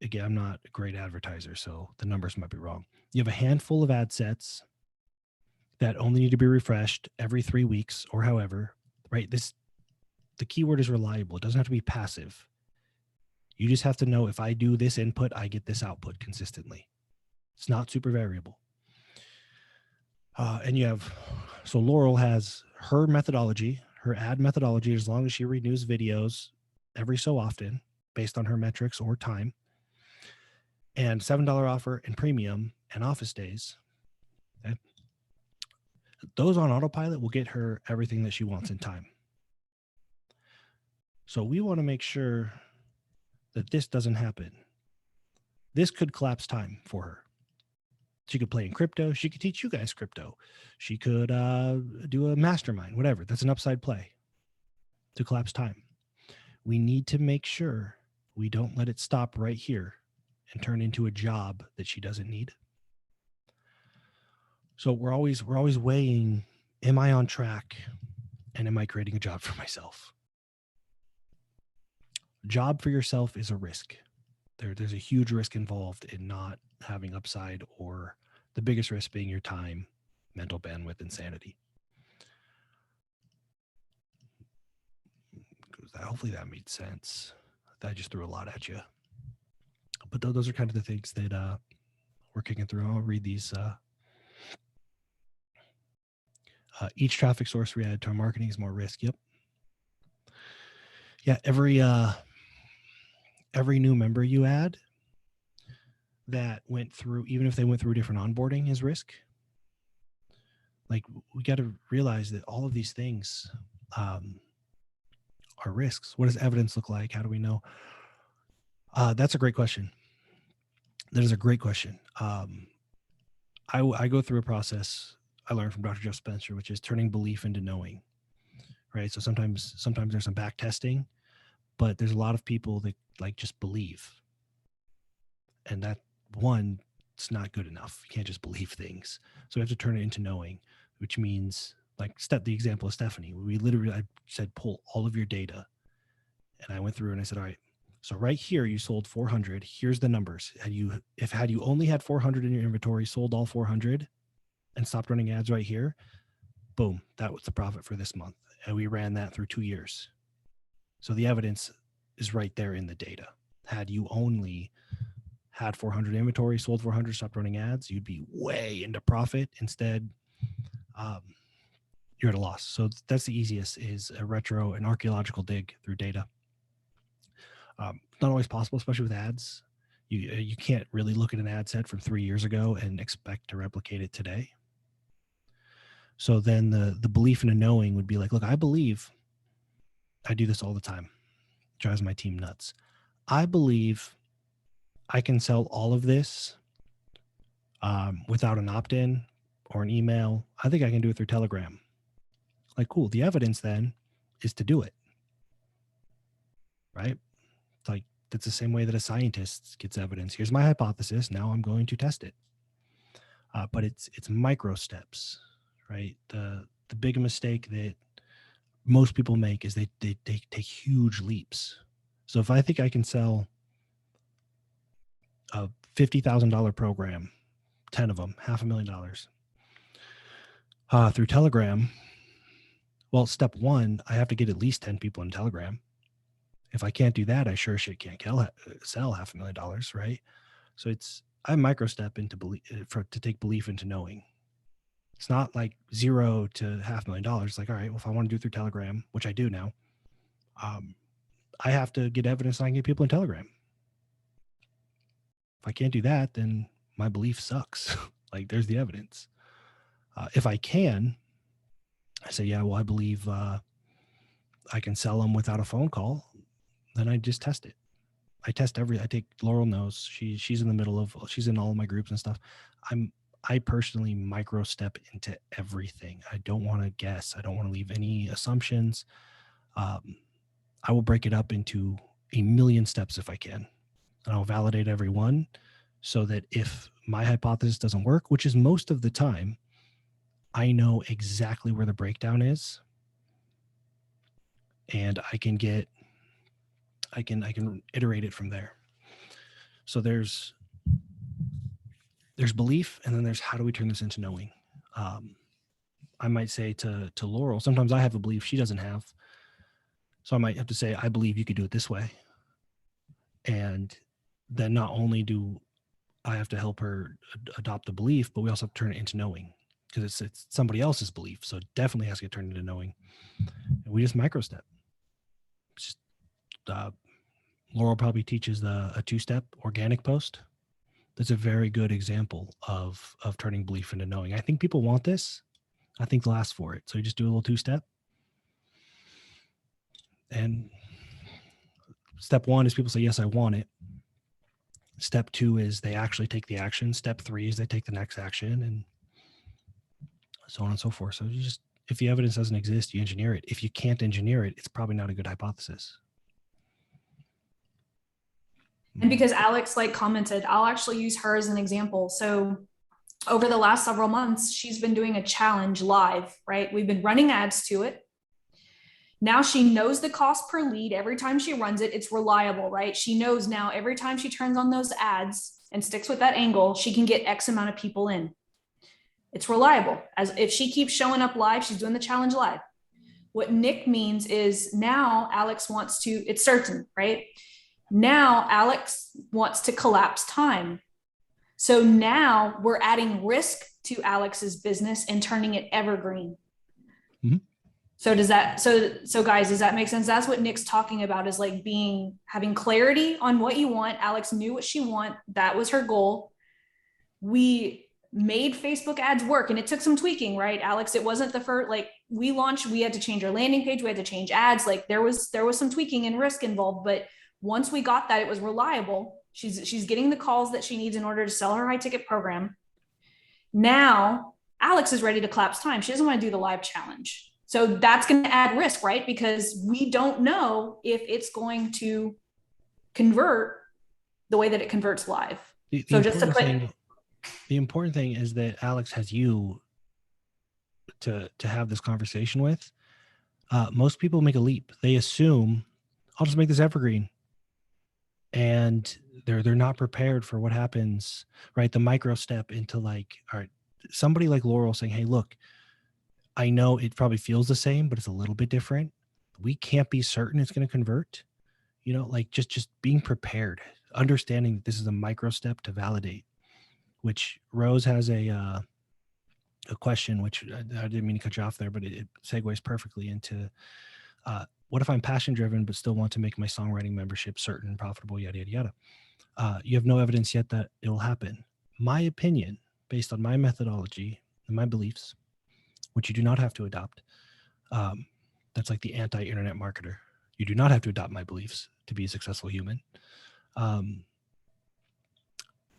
Again, I'm not a great advertiser, so the numbers might be wrong. You have a handful of ad sets that only need to be refreshed every 3 weeks or however, right? The keyword is reliable. It doesn't have to be passive. You just have to know, if I do this input, I get this output consistently. It's not super variable. So Laurel has her methodology, her ad methodology, as long as she renews videos every so often based on her metrics or time, and $7 offer and premium and office days. Okay? Those on autopilot will get her everything that she wants in time. So we want to make sure that this doesn't happen. This could collapse time for her. She could play in crypto. She could teach you guys crypto. She could do a mastermind, whatever. That's an upside play to collapse time. We need to make sure we don't let it stop right here and turn into a job that she doesn't need. So we're always weighing, am I on track and am I creating a job for myself? Job for yourself is a risk. There's a huge risk involved in not having upside, or the biggest risk being your time, mental bandwidth, and sanity. Hopefully that made sense. I just threw a lot at you. But those are kind of the things that we're kicking through. I'll read these. Each traffic source we add to our marketing is more risk. Yep. Yeah, every new member you add that went through, even if they went through different onboarding, is risk. Like, we got to realize that all of these things are risks. What does evidence look like? How do we know? That's a great question. That is a great question. I go through a process I learned from Dr. Jeff Spencer, which is turning belief into knowing, right? So sometimes there's some back testing, but there's a lot of people that like just believe. And that, one, it's not good enough. You can't just believe things. So we have to turn it into knowing, which means, like, the example of Stephanie. I said, pull all of your data. And I went through and I said, all right, so right here, you sold 400. Here's the numbers. Had you only had 400 in your inventory, sold all 400 and stopped running ads right here, boom, that was the profit for this month. And we ran that through 2 years. So the evidence is right there in the data. Had you only had 400 inventory, sold 400, stopped running ads, you'd be way into profit. Instead, you're at a loss. So that's the easiest, is an archaeological dig through data. Not always possible, especially with ads. You can't really look at an ad set from 3 years ago and expect to replicate it today. So then the belief in a knowing would be like, look, I believe, I do this all the time. It drives my team nuts. I believe I can sell all of this without an opt-in or an email. I think I can do it through Telegram. Like, cool. The evidence then is to do it, right? It's like, that's the same way that a scientist gets evidence. Here's my hypothesis. Now I'm going to test it. But it's micro steps, right? The big mistake that most people make is they take huge leaps. So if I think I can sell a $50,000 program, 10 of them, $500,000 through Telegram, well, step one, I have to get at least 10 people in Telegram. If I can't do that, I sure shit can't sell $500,000, right? So I micro step into to take belief into knowing. It's not like $0 to $500,000. It's like, all right, well, if I want to do it through Telegram, which I do now, I have to get evidence I can get people in Telegram. If I can't do that, then my belief sucks. Like, there's the evidence. If I can, I say, yeah, well, I believe I can sell them without a phone call. Then I just test it. I take Laurel knows, she's in the middle of, she's in all of my groups and stuff. I personally micro step into everything. I don't want to guess. I don't want to leave any assumptions. I will break it up into a million steps if I can, and I'll validate every one, so that if my hypothesis doesn't work, which is most of the time, I know exactly where the breakdown is, and I can iterate it from there. So there's belief, and then there's how do we turn this into knowing. I might say to Laurel, sometimes I have a belief she doesn't have. So I might have to say, I believe you could do it this way. And then not only do I have to help her adopt the belief, but we also have to turn it into knowing, because it's somebody else's belief. So it definitely has to get turned into knowing. And we just micro step. Just Laurel probably teaches a 2-step organic post. That's a very good example of turning belief into knowing. I think people want this. I think they'll ask for it. So you just do a little 2-step. And step one is people say, yes, I want it. Step 2 is they actually take the action. Step 3 is they take the next action, and so on and so forth. So you just, if the evidence doesn't exist, you engineer it. If you can't engineer it, it's probably not a good hypothesis. And because Alex like commented, I'll actually use her as an example. So over the last several months, she's been doing a challenge live, right? We've been running ads to it. Now she knows the cost per lead. Every time she runs it, it's reliable, right? She knows now every time she turns on those ads and sticks with that angle, she can get X amount of people in. It's reliable. As if she keeps showing up live, she's doing the challenge live. What Nic means is now Alex wants to, it's certain, right? Now Alex wants to collapse time. So now we're adding risk to Alex's business and turning it evergreen. Mm-hmm. So does that, so guys, does that make sense? That's what Nic's talking about, is like having clarity on what you want. Alex knew what she wanted. That was her goal. We made Facebook ads work, and it took some tweaking, right, Alex? It wasn't the first, like we launched, we had to change our landing page. We had to change ads. Like there was some tweaking and risk involved, but once we got that, it was reliable. She's getting the calls that she needs in order to sell her high ticket program. Now Alex is ready to collapse time. She doesn't want to do the live challenge. So that's going to add risk, right? Because we don't know if it's going to convert the way that it converts live. The important thing is that Alex has you to have this conversation with. Most people make a leap. They assume, I'll just make this evergreen. And they're not prepared for what happens, right? The micro step into like, all right, somebody like Laurel saying, hey, look, I know it probably feels the same, but it's a little bit different. We can't be certain it's going to convert, like just being prepared, understanding that this is a micro step to validate, which Rose has a question, which I didn't mean to cut you off there, but it segues perfectly into, what if I'm passion driven, but still want to make my songwriting membership certain, profitable, yada, yada, yada. You have no evidence yet that it will happen. My opinion, based on my methodology and my beliefs, which you do not have to adopt. That's like the anti-internet marketer. You do not have to adopt my beliefs to be a successful human.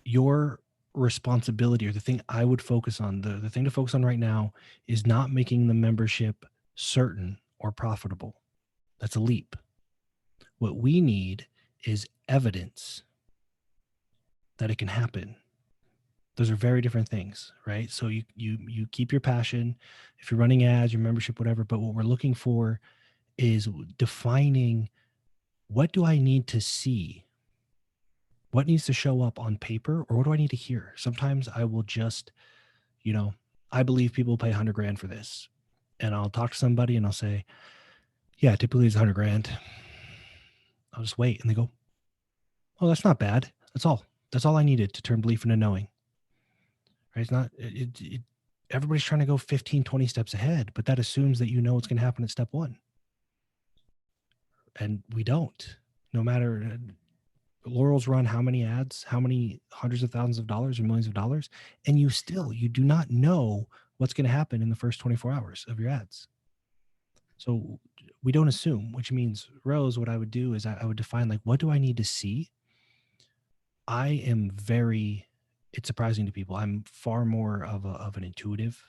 Your responsibility, or the thing I would focus on, the thing to focus on right now, is not making the membership certain or profitable. That's a leap. What we need is evidence that it can happen. Those are very different things, right? So you keep your passion. If you're running ads, your membership, whatever, but what we're looking for is defining, what do I need to see? What needs to show up on paper, or what do I need to hear? Sometimes I will just, I believe people pay $100,000 for this. And I'll talk to somebody and I'll say, yeah, typically it's $100,000. I'll just wait. And they go, oh, that's not bad. That's all I needed to turn belief into knowing. Right? It's not, everybody's trying to go 15, 20 steps ahead, but that assumes that you know what's going to happen at step 1. And we don't. No matter, Laurel's run how many ads, how many hundreds of thousands of dollars or millions of dollars, and you do not know what's going to happen in the first 24 hours of your ads. So we don't assume, which means, Rose, what I would do is I would define, like, what do I need to see? It's surprising to people. I'm far more of an intuitive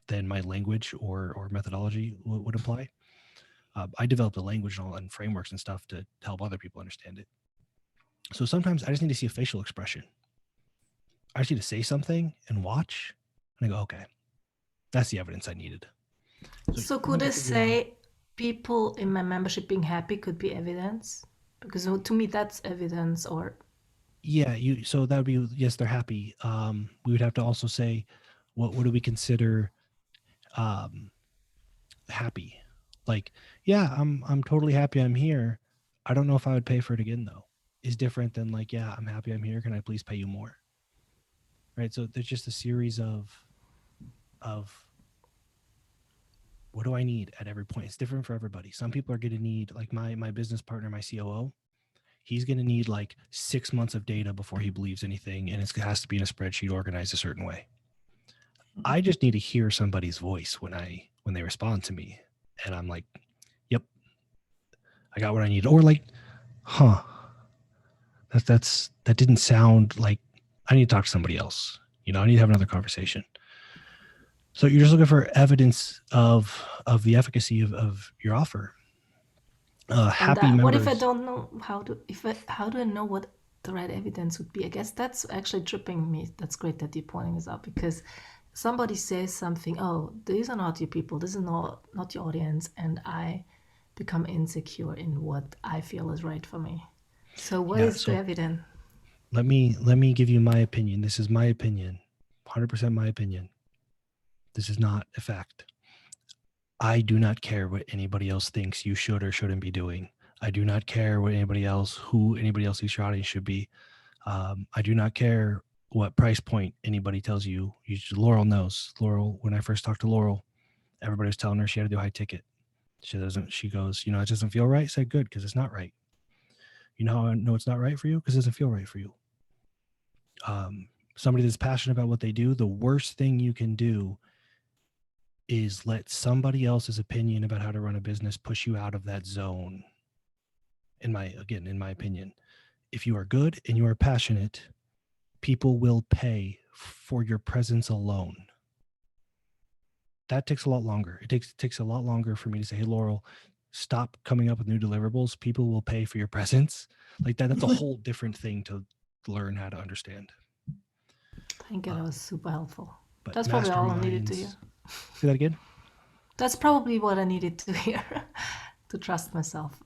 than my language or methodology would imply. I developed a language and frameworks and stuff to help other people understand it. So sometimes I just need to see a facial expression. I just need to say something and watch, and I go, okay, that's the evidence I needed. So could I say people in my membership being happy could be evidence? Because to me, that's evidence. Or yeah, so that would be, yes, they're happy. We would have to also say, what do we consider happy? Like, yeah, I'm totally happy I'm here. I don't know if I would pay for it again, though. Is different than like, yeah, I'm happy I'm here. Can I please pay you more? Right. So there's just a series of what do I need at every point? It's different for everybody. Some people are going to need, like my business partner, my COO, he's going to need like 6 months of data before he believes anything. And it has to be in a spreadsheet organized a certain way. I just need to hear somebody's voice when they respond to me. And I'm like, yep, I got what I need. Or like, huh, That didn't sound like I need to talk to somebody else. I need to have another conversation. So you're just looking for evidence of the efficacy of your offer. And Happy that, what members. if I don't know how do I know what the right evidence would be? I guess that's actually tripping me. That's great that you're pointing this out, because somebody says something, oh, these are not your people, this is not your audience, and I become insecure in what I feel is right for me. So what is the evidence? Let me give you my opinion. This is my opinion. 100% my opinion. This is not a fact. I do not care what anybody else thinks you should or shouldn't be doing. I do not care what anybody else thinks your audience should be. I do not care what price point anybody tells you. Laurel knows. Laurel, when I first talked to Laurel, everybody was telling her she had to do high ticket. She goes, it doesn't feel right. I said, good, because it's not right. You know how I know it's not right for you? Because it doesn't feel right for you. Somebody that's passionate about what they do, the worst thing you can do is let somebody else's opinion about how to run a business push you out of that zone. In my opinion, if you are good and you are passionate, people will pay for your presence alone. That takes a lot longer. It takes a lot longer for me to say, hey, Laurel, stop coming up with new deliverables. People will pay for your presence. Like that's a whole different thing to learn how to understand. Thank you. That was super helpful. But that's probably all I needed to hear. Say that again? That's probably what I needed to hear to trust myself.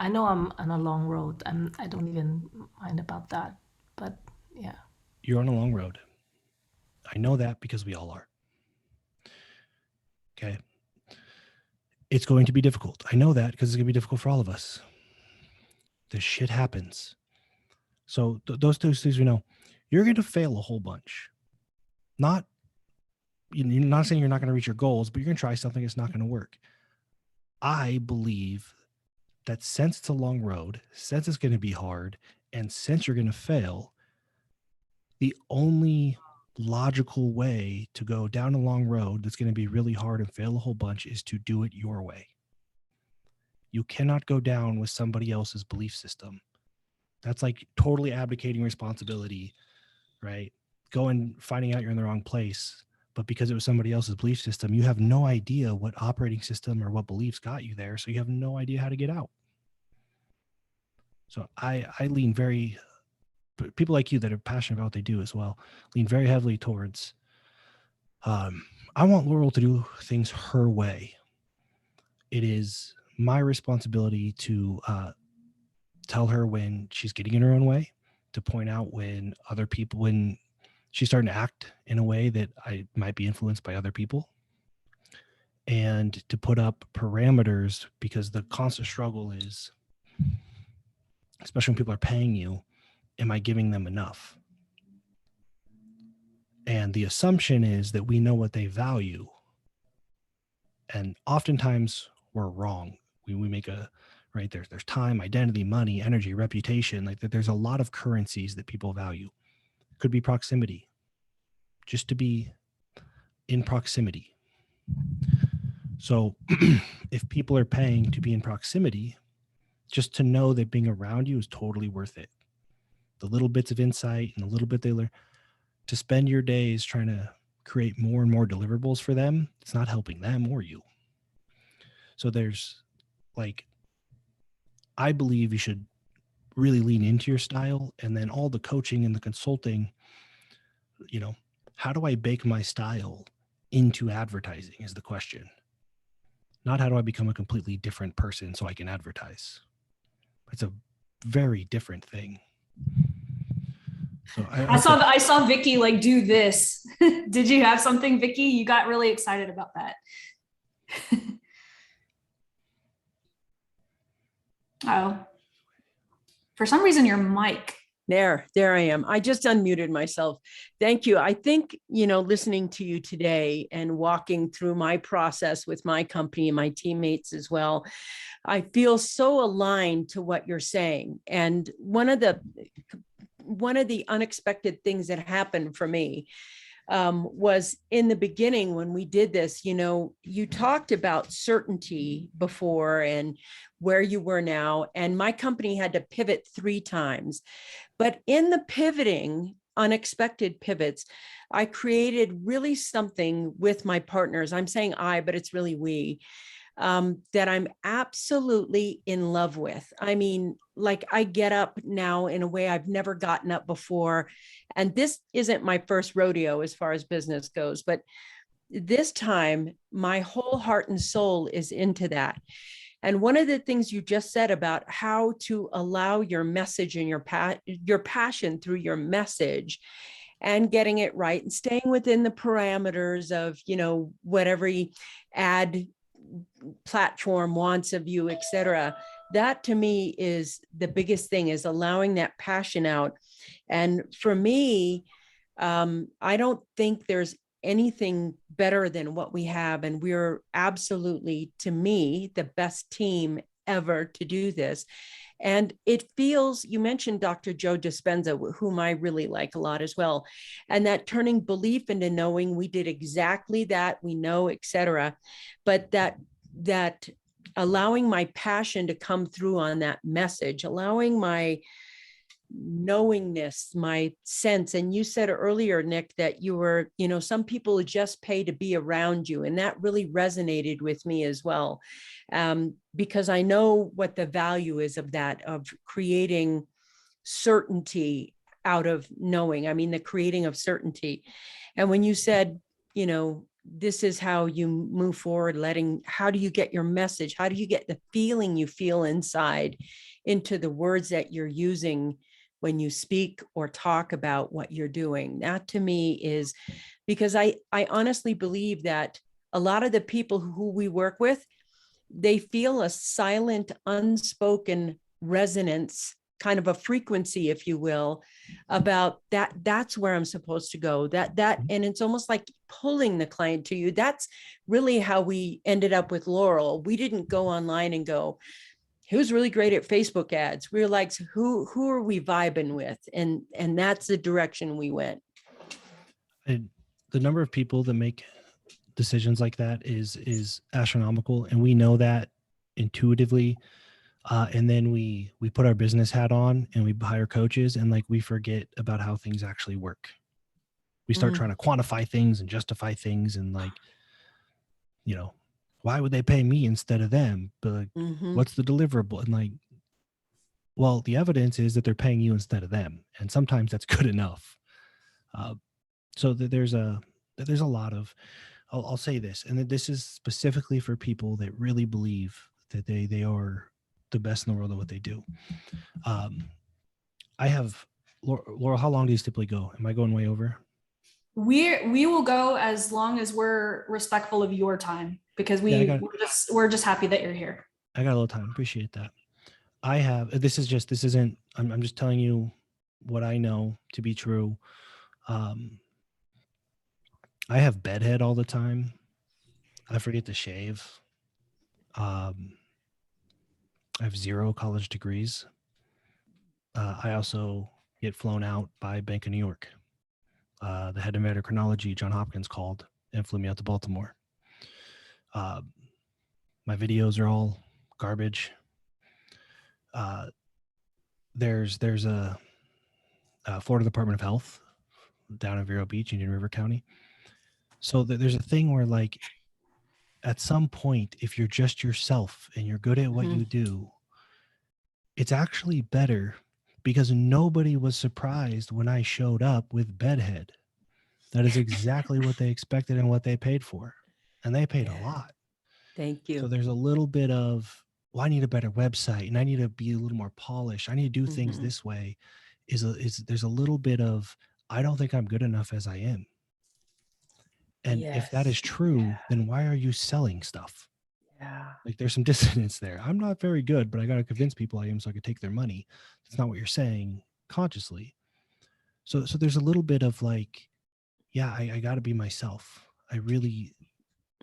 I know I'm on a long road. I don't even mind about that. But yeah. You're on a long road. I know that because we all are. Okay. It's going to be difficult. I know that because it's going to be difficult for all of us. This shit happens. So those two things we know. You're going to fail a whole bunch. You're not saying you're not going to reach your goals, but you're going to try something that's not going to work. I believe that since it's a long road, since it's going to be hard, and since you're going to fail, the only logical way to go down a long road that's going to be really hard and fail a whole bunch is to do it your way. You cannot go down with somebody else's belief system. That's like totally abdicating responsibility, right? Finding out you're in the wrong place, but because it was somebody else's belief system, you have no idea what operating system or what beliefs got you there, so you have no idea how to get out. So I lean very, people like you that are passionate about what they do as well, lean very heavily towards, I want Laurel to do things her way. It is my responsibility to tell her when she's getting in her own way, to point out when she's starting to act in a way that I might be influenced by other people, and to put up parameters, because the constant struggle is, especially when people are paying you, am I giving them enough? And the assumption is that we know what they value. And oftentimes we're wrong. We make right, there's time, identity, money, energy, reputation. Like that, there's a lot of currencies that people value. Could be proximity, just to be in proximity. So if people are paying to be in proximity, just to know that being around you is totally worth it. The little bits of insight and the little bit they learn, to spend your days trying to create more and more deliverables for them, it's not helping them or you. So there's I believe you should really lean into your style, and then all the coaching and the consulting, how do I bake my style into advertising is the question. Not how do I become a completely different person so I can advertise. It's a very different thing. So I saw Vicky do this. Did you have something, Vicky? You got really excited about that. Oh, for some reason your mic. There I am. I just unmuted myself. Thank you. I think, listening to you today and walking through my process with my company and my teammates as well, I feel so aligned to what you're saying. And one of the unexpected things that happened for me, was in the beginning when we did this, you talked about certainty before and where you were now. And my company had to pivot 3 times. But in the pivoting, unexpected pivots, I created really something with my partners. I'm saying I, but it's really we, that I'm absolutely in love with. I mean, like I get up now in a way I've never gotten up before. And this isn't my first rodeo as far as business goes, but this time my whole heart and soul is into that. And one of the things you just said about how to allow your message and your passion through your message and getting it right and staying within the parameters of, what every ad platform wants of you, et cetera. That to me is the biggest thing, is allowing that passion out. And for me, I don't think there's anything better than what we have. And we're absolutely, to me, the best team ever to do this. And it feels, you mentioned Dr. Joe Dispenza, whom I really like a lot as well. And that turning belief into knowing, we did exactly that, we know, et cetera. But that allowing my passion to come through on that message, allowing my knowingness, my sense. And you said earlier, Nic, that you were, some people just pay to be around you. And that really resonated with me as well. Because I know what the value is of that, of creating certainty out of knowing. I mean, the creating of certainty. And when you said, this is how you move forward, how do you get your message? How do you get the feeling you feel inside into the words that you're using when you speak or talk about what you're doing? That to me is, because I honestly believe that a lot of the people who we work with, they feel a silent, unspoken resonance, kind of a frequency, if you will, about that. That's where I'm supposed to go. And it's almost like pulling the client to you. That's really how we ended up with Laurel. We didn't go online and go, who's really great at Facebook ads? We were like, who are we vibing with? And that's the direction we went. And the number of people that make decisions like that is astronomical, and we know that intuitively. And then we put our business hat on and we hire coaches, and like we forget about how things actually work. We start trying to quantify things and justify things, and like, why would they pay me instead of them? But like, what's the deliverable? And like, well, the evidence is that they're paying you instead of them, and sometimes that's good enough. So there's a lot of, I'll say this, and that this is specifically for people that really believe that they are the best in the world at what they do. I have, Laurel, how long do you typically go? Am I going way over? We will go as long as we're respectful of your time, because we're just happy that you're here. I got a little time. Appreciate that. I'm just telling you what I know to be true. I have bedhead all the time. I forget to shave. I have 0 college degrees. I also get flown out by Bank of New York. The head of endocrinology, John Hopkins, called and flew me out to Baltimore. My videos are all garbage. There's a Florida Department of Health down in Vero Beach, Indian River County. So there's a thing where, like, at some point, if you're just yourself and you're good at what you do, it's actually better, because nobody was surprised when I showed up with bedhead. That is exactly what they expected and what they paid for. And they paid a lot. Thank you. So there's a little bit of, well, I need a better website and I need to be a little more polished. I need to do things this way. There's a little bit of, I don't think I'm good enough as I am. And if that is true, then why are you selling stuff? Yeah. Like, there's some dissonance there. I'm not very good, but I got to convince people I am so I could take their money. That's not what you're saying consciously. So there's a little bit of like, yeah, I got to be myself. I really,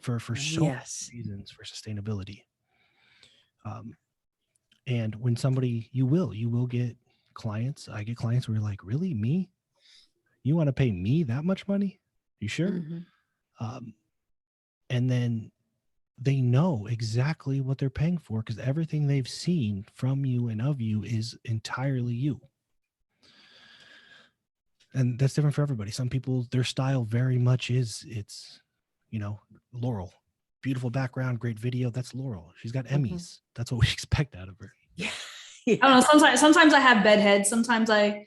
for so many reasons, for sustainability. And when somebody, you will get clients. I get clients where you're like, really, me? You want to pay me that much money? You sure? Mhm. And then they know exactly what they're paying for because everything they've seen from you and of you is entirely you. And that's different for everybody. Some people, their style very much is, it's, you know, Laurel, beautiful background, great video. That's Laurel. She's got Emmys. That's what we expect out of her. Yeah. I don't know. Sometimes I have bedheads. Sometimes I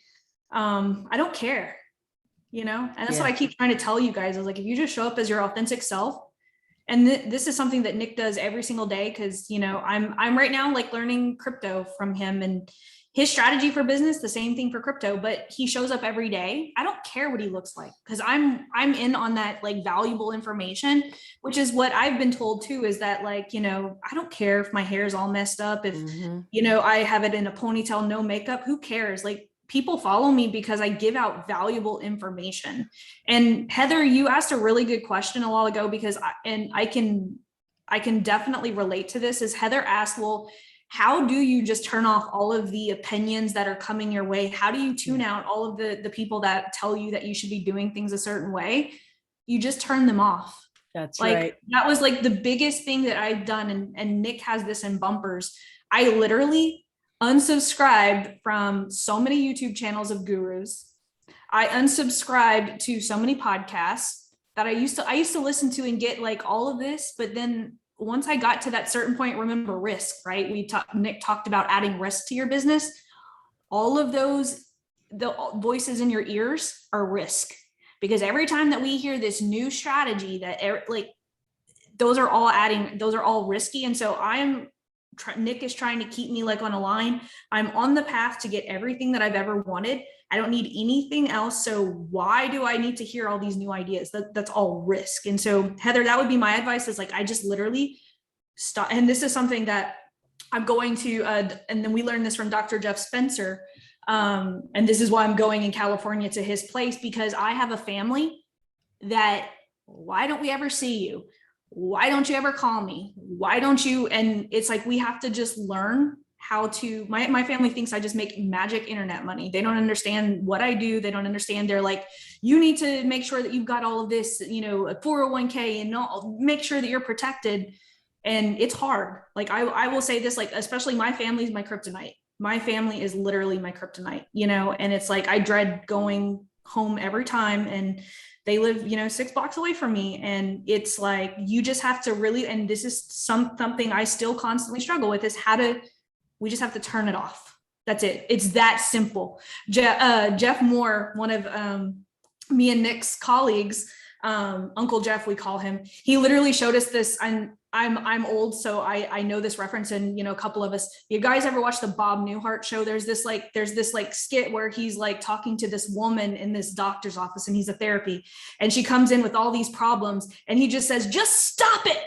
don't care, you know, and that's what I keep trying to tell you guys is like, if you just show up as your authentic self, and this is something that Nic does every single day. Cause you know, I'm right now like learning crypto from him and his strategy for business, the same thing for crypto, but he shows up every day. I don't care what he looks like because I'm in on that like valuable information, which is what I've been told too, is that like, you know, I don't care if my hair is all messed up, if, you know, I have it in a ponytail, no makeup, who cares? Like people follow me because I give out valuable information. And Heather, you asked a really good question a while ago because I can definitely relate to this. Is Heather asked, well, how do you just turn off all of the opinions that are coming your way? How do you tune out all of the people that tell you that you should be doing things a certain way? You just turn them off. That's like, right. That was like the biggest thing that I've done. And Nic has this in bumpers. I literally unsubscribed from so many YouTube channels of gurus. I unsubscribed to so many podcasts that I used to listen to and get like all of this, but then once I got to that certain point, remember risk, right? Nic talked about adding risk to your business. All of those, the voices in your ears are risk, because every time that we hear this new strategy that like, those are all risky. And so Nic is trying to keep me like on a line. I'm on the path to get everything that I've ever wanted. I don't need anything else. So why do I need to hear all these new ideas? That's all risk. And so Heather, that would be my advice, is like, I just literally stop. And this is something that I'm going to, and then we learned this from Dr. Jeff Spencer. And this is why I'm going in California to his place, because I have a family that, why don't we ever see you? Why don't you ever call me? Why don't you? And it's like, we have to just learn how to, my family thinks I just make magic internet money. They don't understand what I do. They don't understand. They're like, you need to make sure that you've got all of this, you know, a 401k, and make sure that you're protected. And it's hard. Like, I will say this, like, especially my family is my kryptonite. My family is literally my kryptonite, you know? And it's like, I dread going home every time, and they live, you know, 6 blocks away from me. And it's like, you just have to really, and this is something I still constantly struggle with, is we just have to turn it off. That's it. It's that simple. Jeff Moore, one of me and Nic's colleagues, Uncle Jeff, we call him, he literally showed us this. I'm old, so I know this reference, and you know, a couple of us, you guys ever watch the Bob Newhart show? There's this skit where he's like talking to this woman in this doctor's office, and he's a therapy, and she comes in with all these problems, and he just says, just stop it.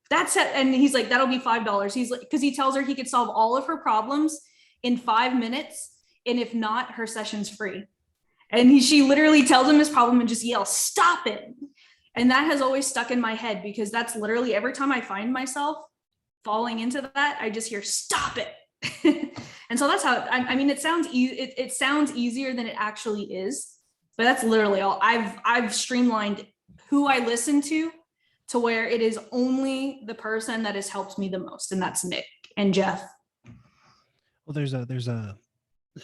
That's it. And he's like, that'll be $5. He's like, because he tells her he could solve all of her problems in 5 minutes, and if not, her session's free. And she literally tells him his problem and just yells, stop it. And that has always stuck in my head, because that's literally every time I find myself falling into that, I just hear, stop it. And so that's how, I mean, it sounds it sounds easier than it actually is, but that's literally all. I've streamlined who I listen to where it is only the person that has helped me the most. And that's Nic and Jeff. Well, there's a,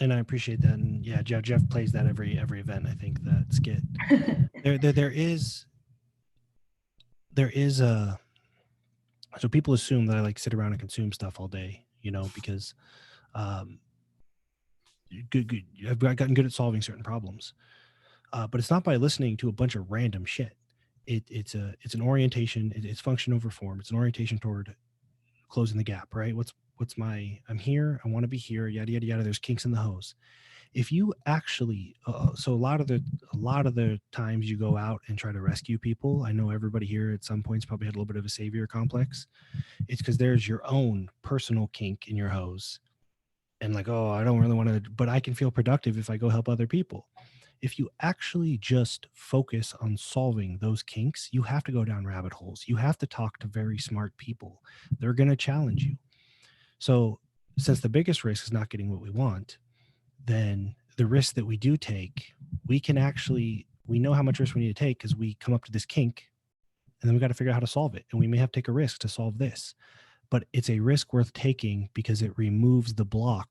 and I appreciate that. And yeah, Jeff plays that every event. I think that skit. there is a, so people assume that I like sit around and consume stuff all day, you know, because I've gotten good at solving certain problems, but it's not by listening to a bunch of random shit. It's an orientation. It's function over form. It's an orientation toward closing the gap, right? I'm here. I want to be here. Yada yada yada. There's kinks in the hose. If you actually, so a lot of the times you go out and try to rescue people, I know everybody here at some points probably had a little bit of a savior complex. It's because there's your own personal kink in your hose, and like, oh, I don't really want to, but I can feel productive if I go help other people. If you actually just focus on solving those kinks, you have to go down rabbit holes. You have to talk to very smart people. They're going to challenge you. So since the biggest risk is not getting what we want, then the risk that we do take, we can actually we know how much risk we need to take because we come up to this kink, and then we got to figure out how to solve it. And we may have to take a risk to solve this, but it's a risk worth taking because it removes the block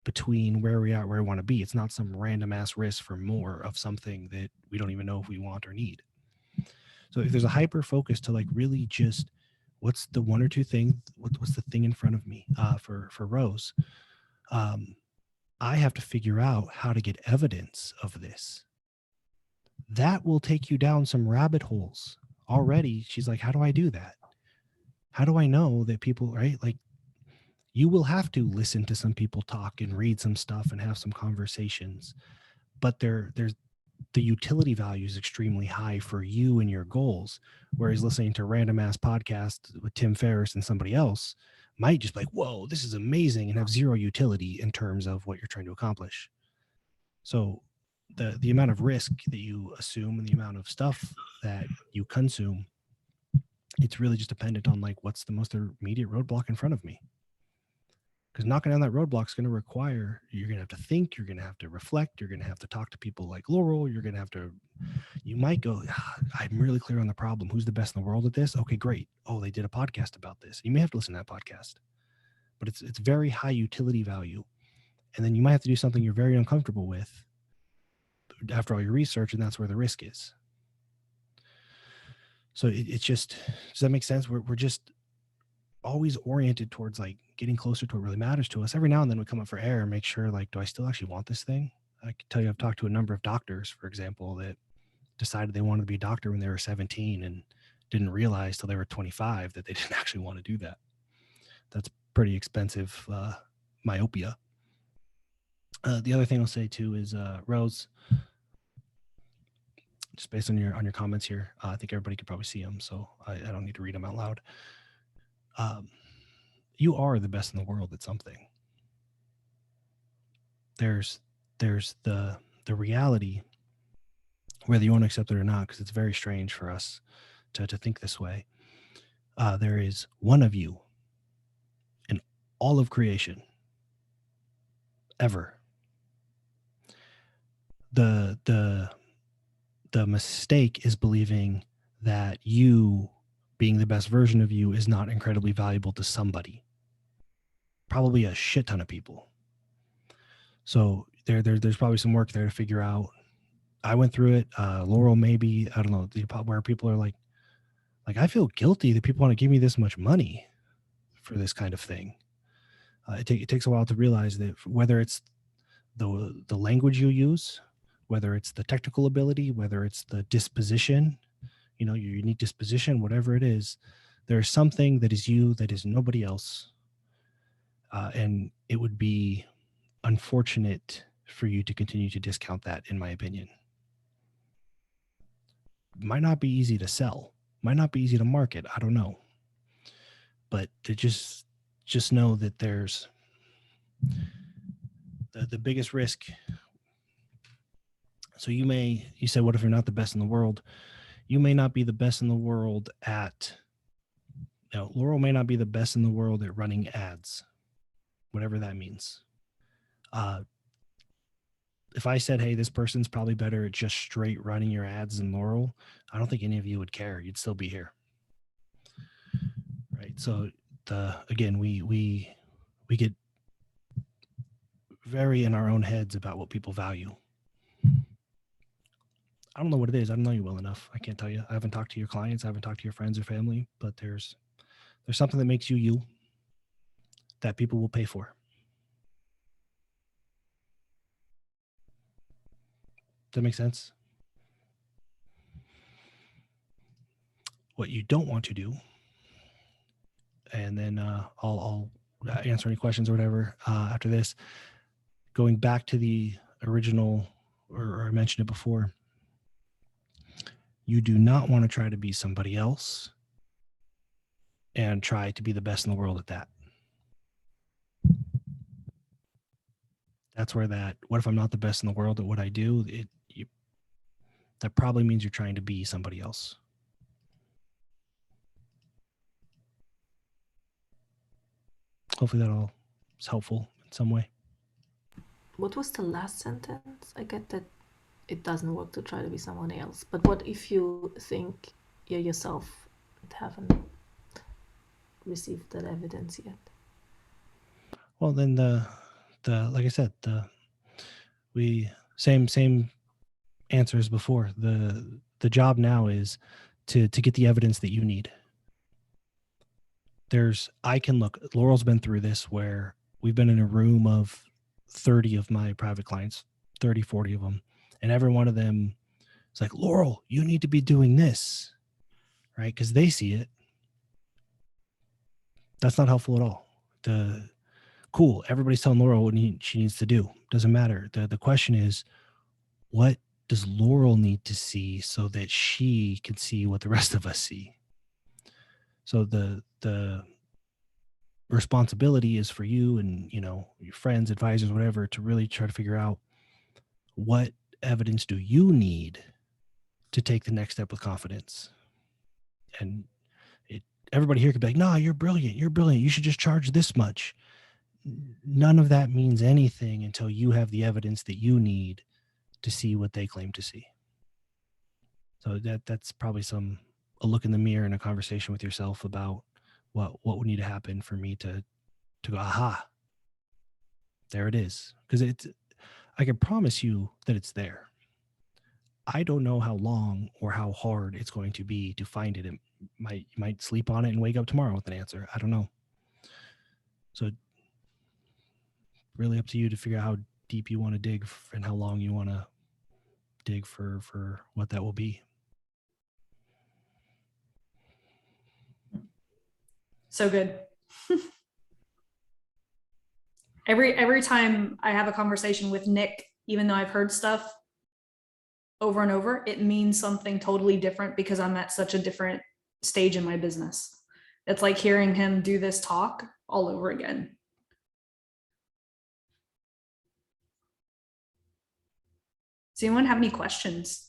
between where we are, where we want to be. It's not some random ass risk for more of something that we don't even know if we want or need. So if there's a hyper focus to like really just what's the one or two thing, what's the thing in front of me for Rose, I have to figure out how to get evidence of this. That will take you down some rabbit holes. Already, she's like, how do I do that? How do I know that people, right? Like, you will have to listen to some people talk and read some stuff and have some conversations, but there's the utility value is extremely high for you and your goals. Whereas listening to random ass podcast with Tim Ferriss and somebody else might just be like, whoa, this is amazing, and have zero utility in terms of what you're trying to accomplish. So the amount of risk that you assume and the amount of stuff that you consume, it's really just dependent on like what's the most immediate roadblock in front of me. Because knocking down that roadblock is going to require, you're going to have to think, you're going to have to reflect, you're going to have to talk to people like Laurel, you're going to have to, you might go, I'm really clear on the problem. Who's the best in the world at this? Okay, great. Oh, they did a podcast about this. You may have to listen to that podcast, but it's very high utility value. And then you might have to do something you're very uncomfortable with after all your research, and that's where the risk is. So it's just, does that make sense? We're just always oriented towards like getting closer to what really matters to us. Every now and then we come up for air and make sure like, do I still actually want this thing? I can tell you, I've talked to a number of doctors, for example, that decided they wanted to be a doctor when they were 17 and didn't realize till they were 25 that they didn't actually want to do that. That's pretty expensive myopia. The other thing I'll say too is Rose, just based on your comments here, I think everybody could probably see them, so I don't need to read them out loud. You are the best in the world at something. There's the reality, whether you want to accept it or not, because it's very strange for us to think this way. There is one of you in all of creation ever. The mistake is believing that you being the best version of you is not incredibly valuable to somebody, probably a shit ton of people. So there's probably some work there to figure out. I went through it. Laurel, maybe, I don't know, where people are like I feel guilty that people want to give me this much money for this kind of thing. It takes a while to realize that whether it's the language you use, whether it's the technical ability, whether it's the disposition, your unique disposition, whatever it is, there's something that is you that is nobody else. And it would be unfortunate for you to continue to discount that, in my opinion. Might not be easy to sell, might not be easy to market, I don't know. But to just know that there's the biggest risk. So you said, what if you're not the best in the world? You may not be the best in the world at, Laurel may not be the best in the world at running ads, whatever that means. If I said, hey, this person's probably better at just straight running your ads than Laurel, I don't think any of you would care. You'd still be here. Right. So again, we get very in our own heads about what people value. I don't know what it is. I don't know you well enough. I can't tell you. I haven't talked to your clients. I haven't talked to your friends or family, but there's something that makes you that people will pay for. Does that make sense? What you don't want to do, and then I'll answer any questions or whatever after this. Going back to the original, or I mentioned it before, you do not want to try to be somebody else and try to be the best in the world at that. That's where what if I'm not the best in the world at what I do? That probably means you're trying to be somebody else. Hopefully that all is helpful in some way. What was the last sentence? I get that it doesn't work to try to be someone else. But what if you think you yourself haven't received that evidence yet? Well, then the like I said, we same answer as before. The job now is to get the evidence that you need. I can look. Laurel's been through this where we've been in a room of 30 of my private clients, 30, 40 of them, and every one of them is like, Laurel, you need to be doing this, right? Because they see it. That's not helpful at all. Cool, everybody's telling Laurel what she needs to do. Doesn't matter. The question is, what does Laurel need to see so that she can see what the rest of us see? So the responsibility is for you and, you know, your friends, advisors, whatever, to really try to figure out what evidence do you need to take the next step with confidence. And everybody here could be like, no, you're brilliant. You should just charge this much. None of that means anything until you have the evidence that you need to see what they claim to see. So that's probably a look in the mirror and a conversation with yourself about what would need to happen for me to go, aha, there it is. Because I can promise you that it's there. I don't know how long or how hard it's going to be to find it. You might sleep on it and wake up tomorrow with an answer. I don't know. So really up to you to figure out how deep you want to dig and how long you want to dig for what that will be. So good. Every time I have a conversation with Nic, even though I've heard stuff over and over, it means something totally different because I'm at such a different stage in my business. It's like hearing him do this talk all over again. Does anyone have any questions?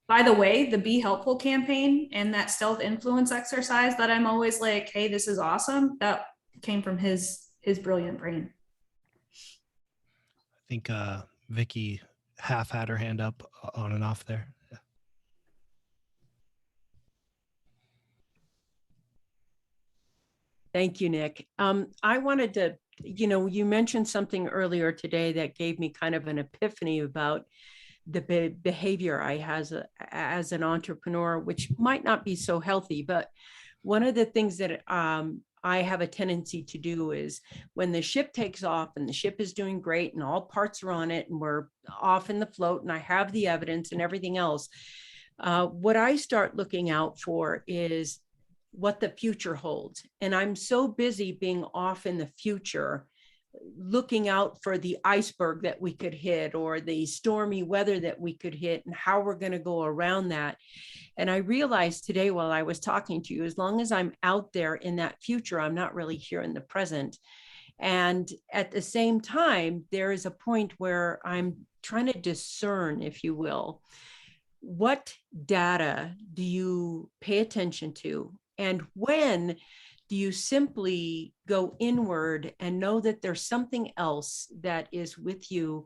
By the way, the Be Helpful campaign and that stealth influence exercise that I'm always like, hey, this is awesome, that came from his brilliant brain. I think Vicky half had her hand up on and off there. Yeah. Thank you, Nic. I wanted to, you mentioned something earlier today that gave me kind of an epiphany about the behavior I has as an entrepreneur, which might not be so healthy. But one of the things that I have a tendency to do is when the ship takes off and the ship is doing great and all parts are on it and we're off in the float and I have the evidence and everything else, what I start looking out for is what the future holds. And I'm so busy being off in the future, looking out for the iceberg that we could hit or the stormy weather that we could hit and how we're going to go around that. And I realized today while I was talking to you, as long as I'm out there in that future, I'm not really here in the present. And at the same time, there is a point where I'm trying to discern, if you will, what data do you pay attention to? And when do you simply go inward and know that there's something else that is with you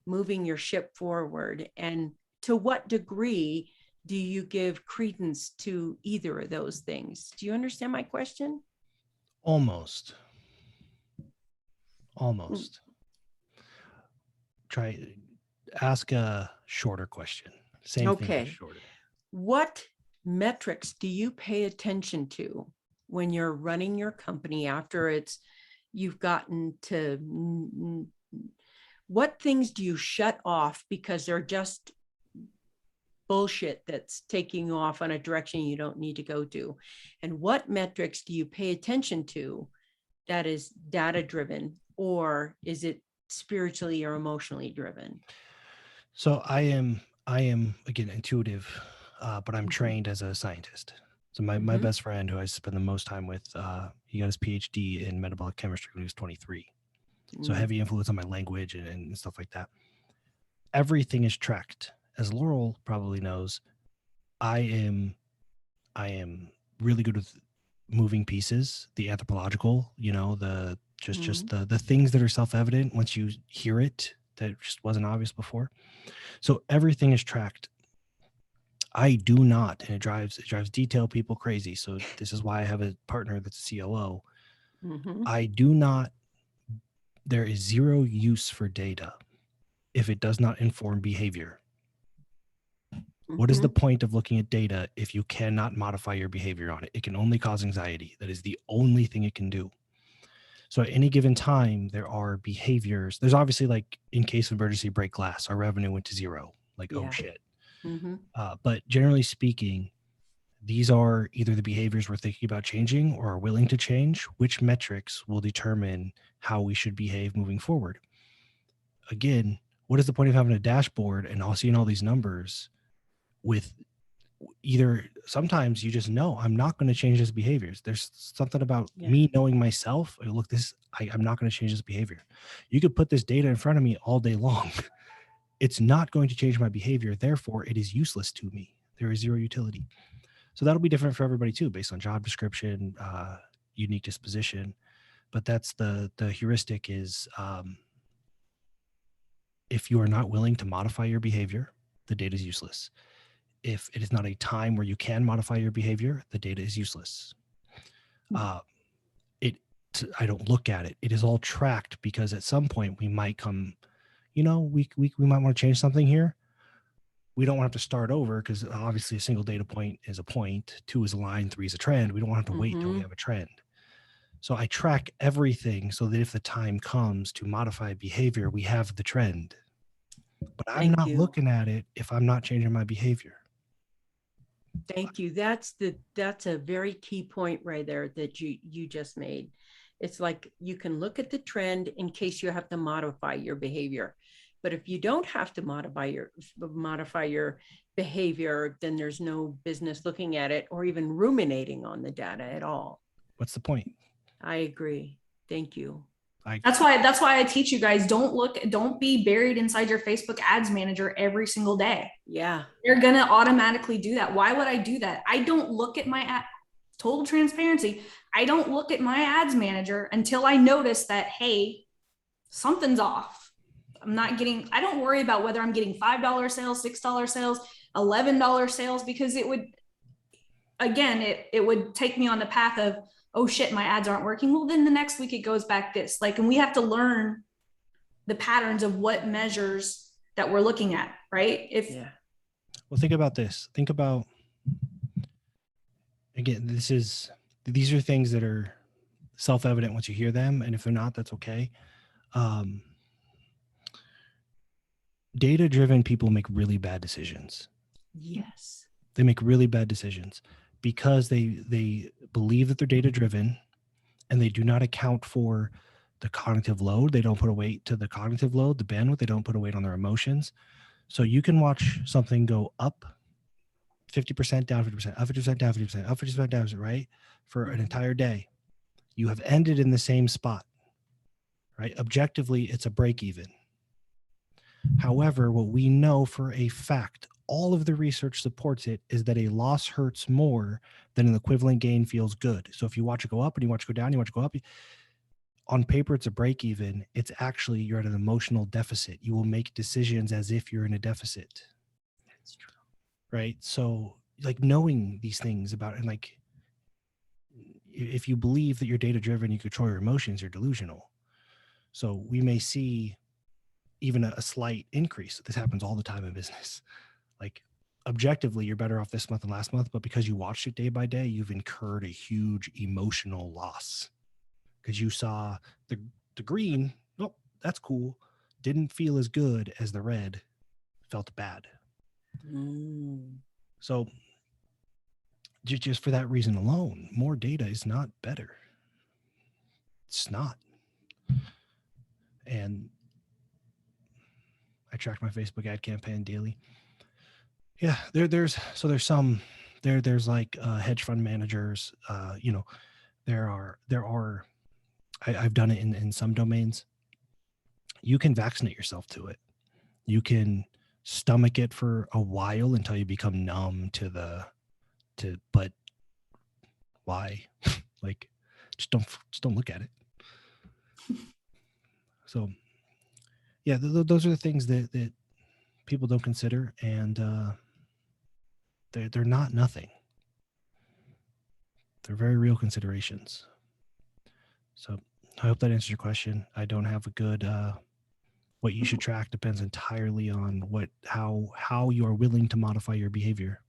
moving your ship forward? And to what degree do you give credence to either of those things? Do you understand my question? Almost. Ask a shorter question. Same thing, Okay. shorter. What metrics do you pay attention to when you're running your company after you've gotten to, what things do you shut off because they're just bullshit that's taking you off on a direction you don't need to go to? And what metrics do you pay attention to that is data driven, or is it spiritually or emotionally driven? So I am again intuitive, but I'm trained as a scientist. So my best friend, who I spend the most time with, he got his PhD in metabolic chemistry when he was 23. So heavy influence on my language and stuff like that. Everything is tracked. As Laurel probably knows, I am really good with moving pieces, the anthropological, the just the things that are self-evident once you hear it that just wasn't obvious before. So everything is tracked. I do not, and it drives detail people crazy. So this is why I have a partner that's a COO. I do not. There is zero use for data if it does not inform behavior. What is the point of looking at data if you cannot modify your behavior on it? It can only cause anxiety. That is the only thing it can do. So at any given time, there are behaviors. There's obviously, like, in case of emergency, break glass, our revenue went to zero. Like, oh shit. But generally speaking, these are either the behaviors we're thinking about changing or are willing to change, which metrics will determine how we should behave moving forward. Again, what is the point of having a dashboard and all seeing all these numbers with either sometimes you just know I'm not going to change his behaviors. There's something about me knowing myself. Look, I'm not going to change this behavior. You could put this data in front of me all day long. It's not going to change my behavior. Therefore, it is useless to me. There is zero utility. So that'll be different for everybody too, based on job description, unique disposition. But that's the heuristic is if you are not willing to modify your behavior, the data is useless. If it is not a time where you can modify your behavior, the data is useless. I don't look at it. It is all tracked because at some point we might come, we might want to change something here. We don't want to have to start over because obviously a single data point is a point, 2 is a line, 3 is a trend. We don't want to have to wait until we have a trend. So I track everything so that if the time comes to modify behavior, we have the trend. But I'm not looking at it if I'm not changing my behavior. Thank you. That's a very key point right there that you just made. It's like you can look at the trend in case you have to modify your behavior. But if you don't have to modify your behavior, then there's no business looking at it or even ruminating on the data at all. What's the point? I agree. Thank you. That's why I teach you guys, don't be buried inside your Facebook ads manager every single day. Yeah. They're going to automatically do that. Why would I do that? I don't look at my total transparency. I don't look at my ads manager until I notice that, hey, something's off. I don't worry about whether I'm getting $5 sales, $6 sales, $11 sales, because it would take me on the path of, oh shit, my ads aren't working. Well, then the next week it goes back this. And we have to learn the patterns of what measures that we're looking at, right? Well, think about this. Think about, again, these are things that are self-evident once you hear them. And if they're not, that's okay. Data-driven people make really bad decisions. Yes. They make really bad decisions because they believe that they're data-driven and they do not account for the cognitive load. They don't put a weight to the cognitive load, the bandwidth. They don't put a weight on their emotions. So you can watch something go up 50%, down 50%, up 50%, down 50%, up 50%, down 50%, right? For an entire day. You have ended in the same spot, right? Objectively, it's a break even. However, what we know for a fact, all of the research supports it, is that a loss hurts more than an equivalent gain feels good. So if you watch it go up and you watch it go down, you watch it go up, on paper, it's a break even. It's actually, you're at an emotional deficit. You will make decisions as if you're in a deficit. That's true. Right? So like knowing these things about, and like, if you believe that you're data driven, you control your emotions, you're delusional. So we may see even a slight increase. This happens all the time in business. Like objectively, you're better off this month than last month, but because you watched it day by day, you've incurred a huge emotional loss because you saw the green. Oh, that's cool. Didn't feel as good as the red. Felt bad. So just for that reason alone, more data is not better. It's not. And I track my Facebook ad campaign daily. Yeah, there's like hedge fund managers. I've done it in some domains. You can vaccinate yourself to it. You can stomach it for a while until you become numb but why? Like, just don't look at it. So yeah, those are the things that people don't consider, and they're not nothing. They're very real considerations. So I hope that answers your question. I don't have a good what you should track depends entirely on how you are willing to modify your behavior.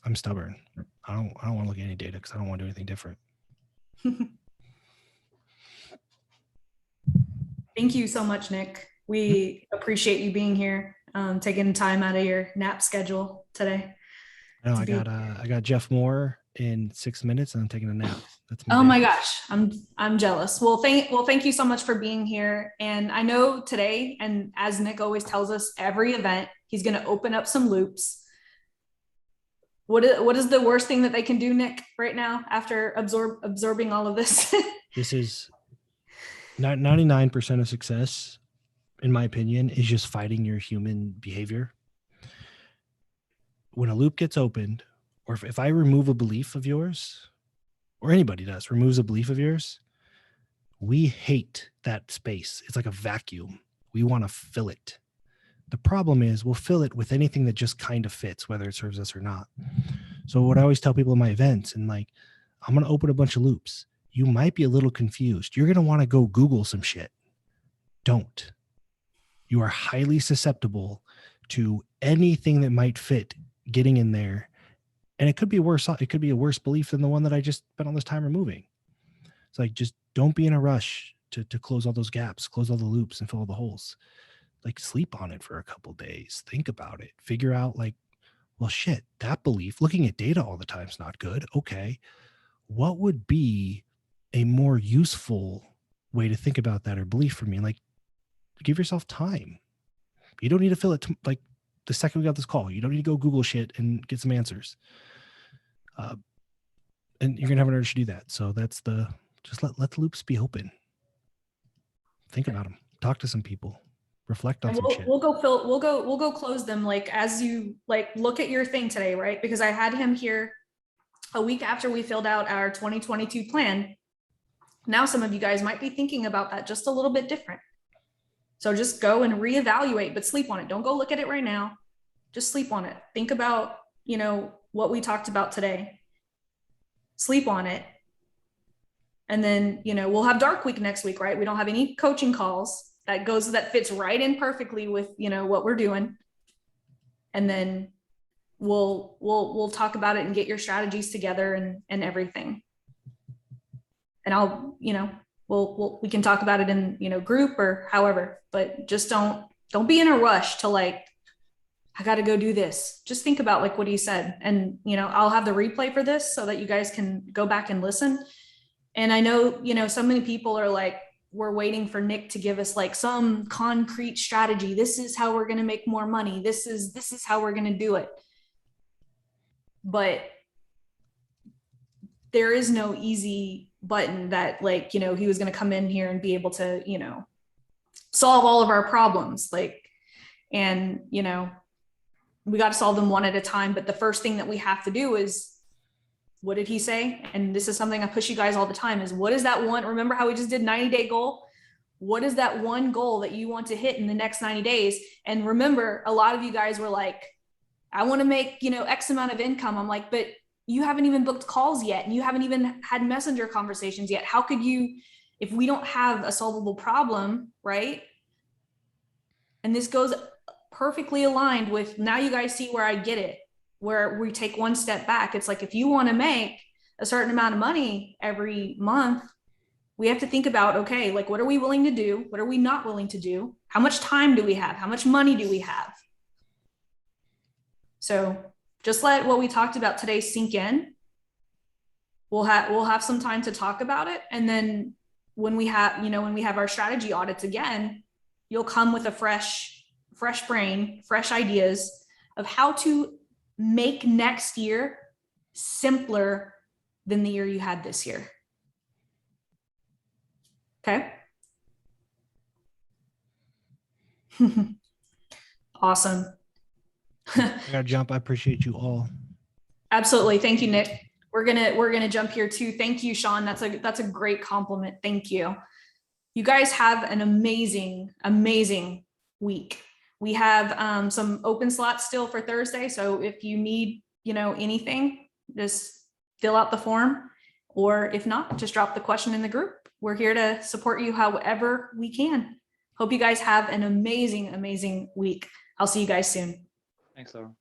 I'm stubborn. I don't want to look at any data because I don't want to do anything different. Thank you so much, Nic. We appreciate you being here, taking time out of your nap schedule today. I know I got Jeff Moore in 6 minutes and I'm taking a nap. That's Oh my gosh, I'm jealous. Well, thank you so much for being here. And I know today, and as Nic always tells us, every event he's going to open up some loops. What is the worst thing that they can do, Nic, right now after absorbing all of this? This is 99% of success, in my opinion, is just fighting your human behavior. When a loop gets opened, or if I remove a belief of yours, or anybody does, removes a belief of yours, we hate that space. It's like a vacuum. We want to fill it. The problem is we'll fill it with anything that just kind of fits, whether it serves us or not. So what I always tell people in my events, and like, I'm going to open a bunch of loops. You might be a little confused. You're going to want to go Google some shit. Don't. You are highly susceptible to anything that might fit getting in there. And it could be worse. It could be a worse belief than the one that I just spent all this time removing. It's like, just don't be in a rush to close all those gaps, close all the loops and fill all the holes. Like, sleep on it for a couple days. Think about it. Figure out, like, well, shit, that belief, looking at data all the time is not good. Okay. What would be a more useful way to think about that or belief for me? Like, give yourself time. You don't need to fill it like the second we got this call. You don't need to go Google shit and get some answers. And you're gonna have an urge to do that. So that's just let the loops be open. Think about them. Talk to some people. Reflect on and some shit. we'll go close them, like, as you like look at your thing today, right? Because I had him here a week after we filled out our 2022 plan. Now some of you guys might be thinking about that just a little bit different. So just go and reevaluate, but sleep on it. Don't go look at it right now. Just sleep on it. Think about, what we talked about today. Sleep on it. And then, we'll have dark week next week, right? We don't have any coaching calls. That fits right in perfectly with, what we're doing. And then we'll talk about it and get your strategies together and everything. And I'll, we can talk about it in, group or however, but just don't be in a rush to like, I got to go do this. Just think about like what he said. And, I'll have the replay for this so that you guys can go back and listen. And I know, so many people are like, we're waiting for Nic to give us like some concrete strategy. This is how we're going to make more money. This is how we're going to do it. But there is no easy button that like, he was going to come in here and be able to, solve all of our problems. Like, and, we got to solve them one at a time. But the first thing that we have to do is, what did he say? And this is something I push you guys all the time, is what is that one? Remember how we just did 90-day goal? What is that one goal that you want to hit in the next 90 days? And remember, a lot of you guys were like, I want to make, X amount of income. I'm like, but you haven't even booked calls yet. And you haven't even had messenger conversations yet. How could you, if we don't have a solvable problem, right? And this goes perfectly aligned with, now you guys see where I get it, where we take one step back. It's like, if you want to make a certain amount of money every month, we have to think about, okay, like, what are we willing to do? What are we not willing to do? How much time do we have? How much money do we have? So just let what we talked about today sink in. We'll have some time to talk about it. And then when we have our strategy audits again, you'll come with a fresh brain, fresh ideas of how to make next year simpler than the year you had this year. Okay. Awesome. I gotta jump. I appreciate you all. Absolutely. Thank you, Nic. we're gonna jump here too. Thank you, Sean. That's a great compliment. Thank you. You guys have an amazing week. We have some open slots still for Thursday. So if you need, anything, just fill out the form, or if not, just drop the question in the group. We're here to support you however we can. Hope you guys have an amazing week. I'll see you guys soon. Thanks, Laurel.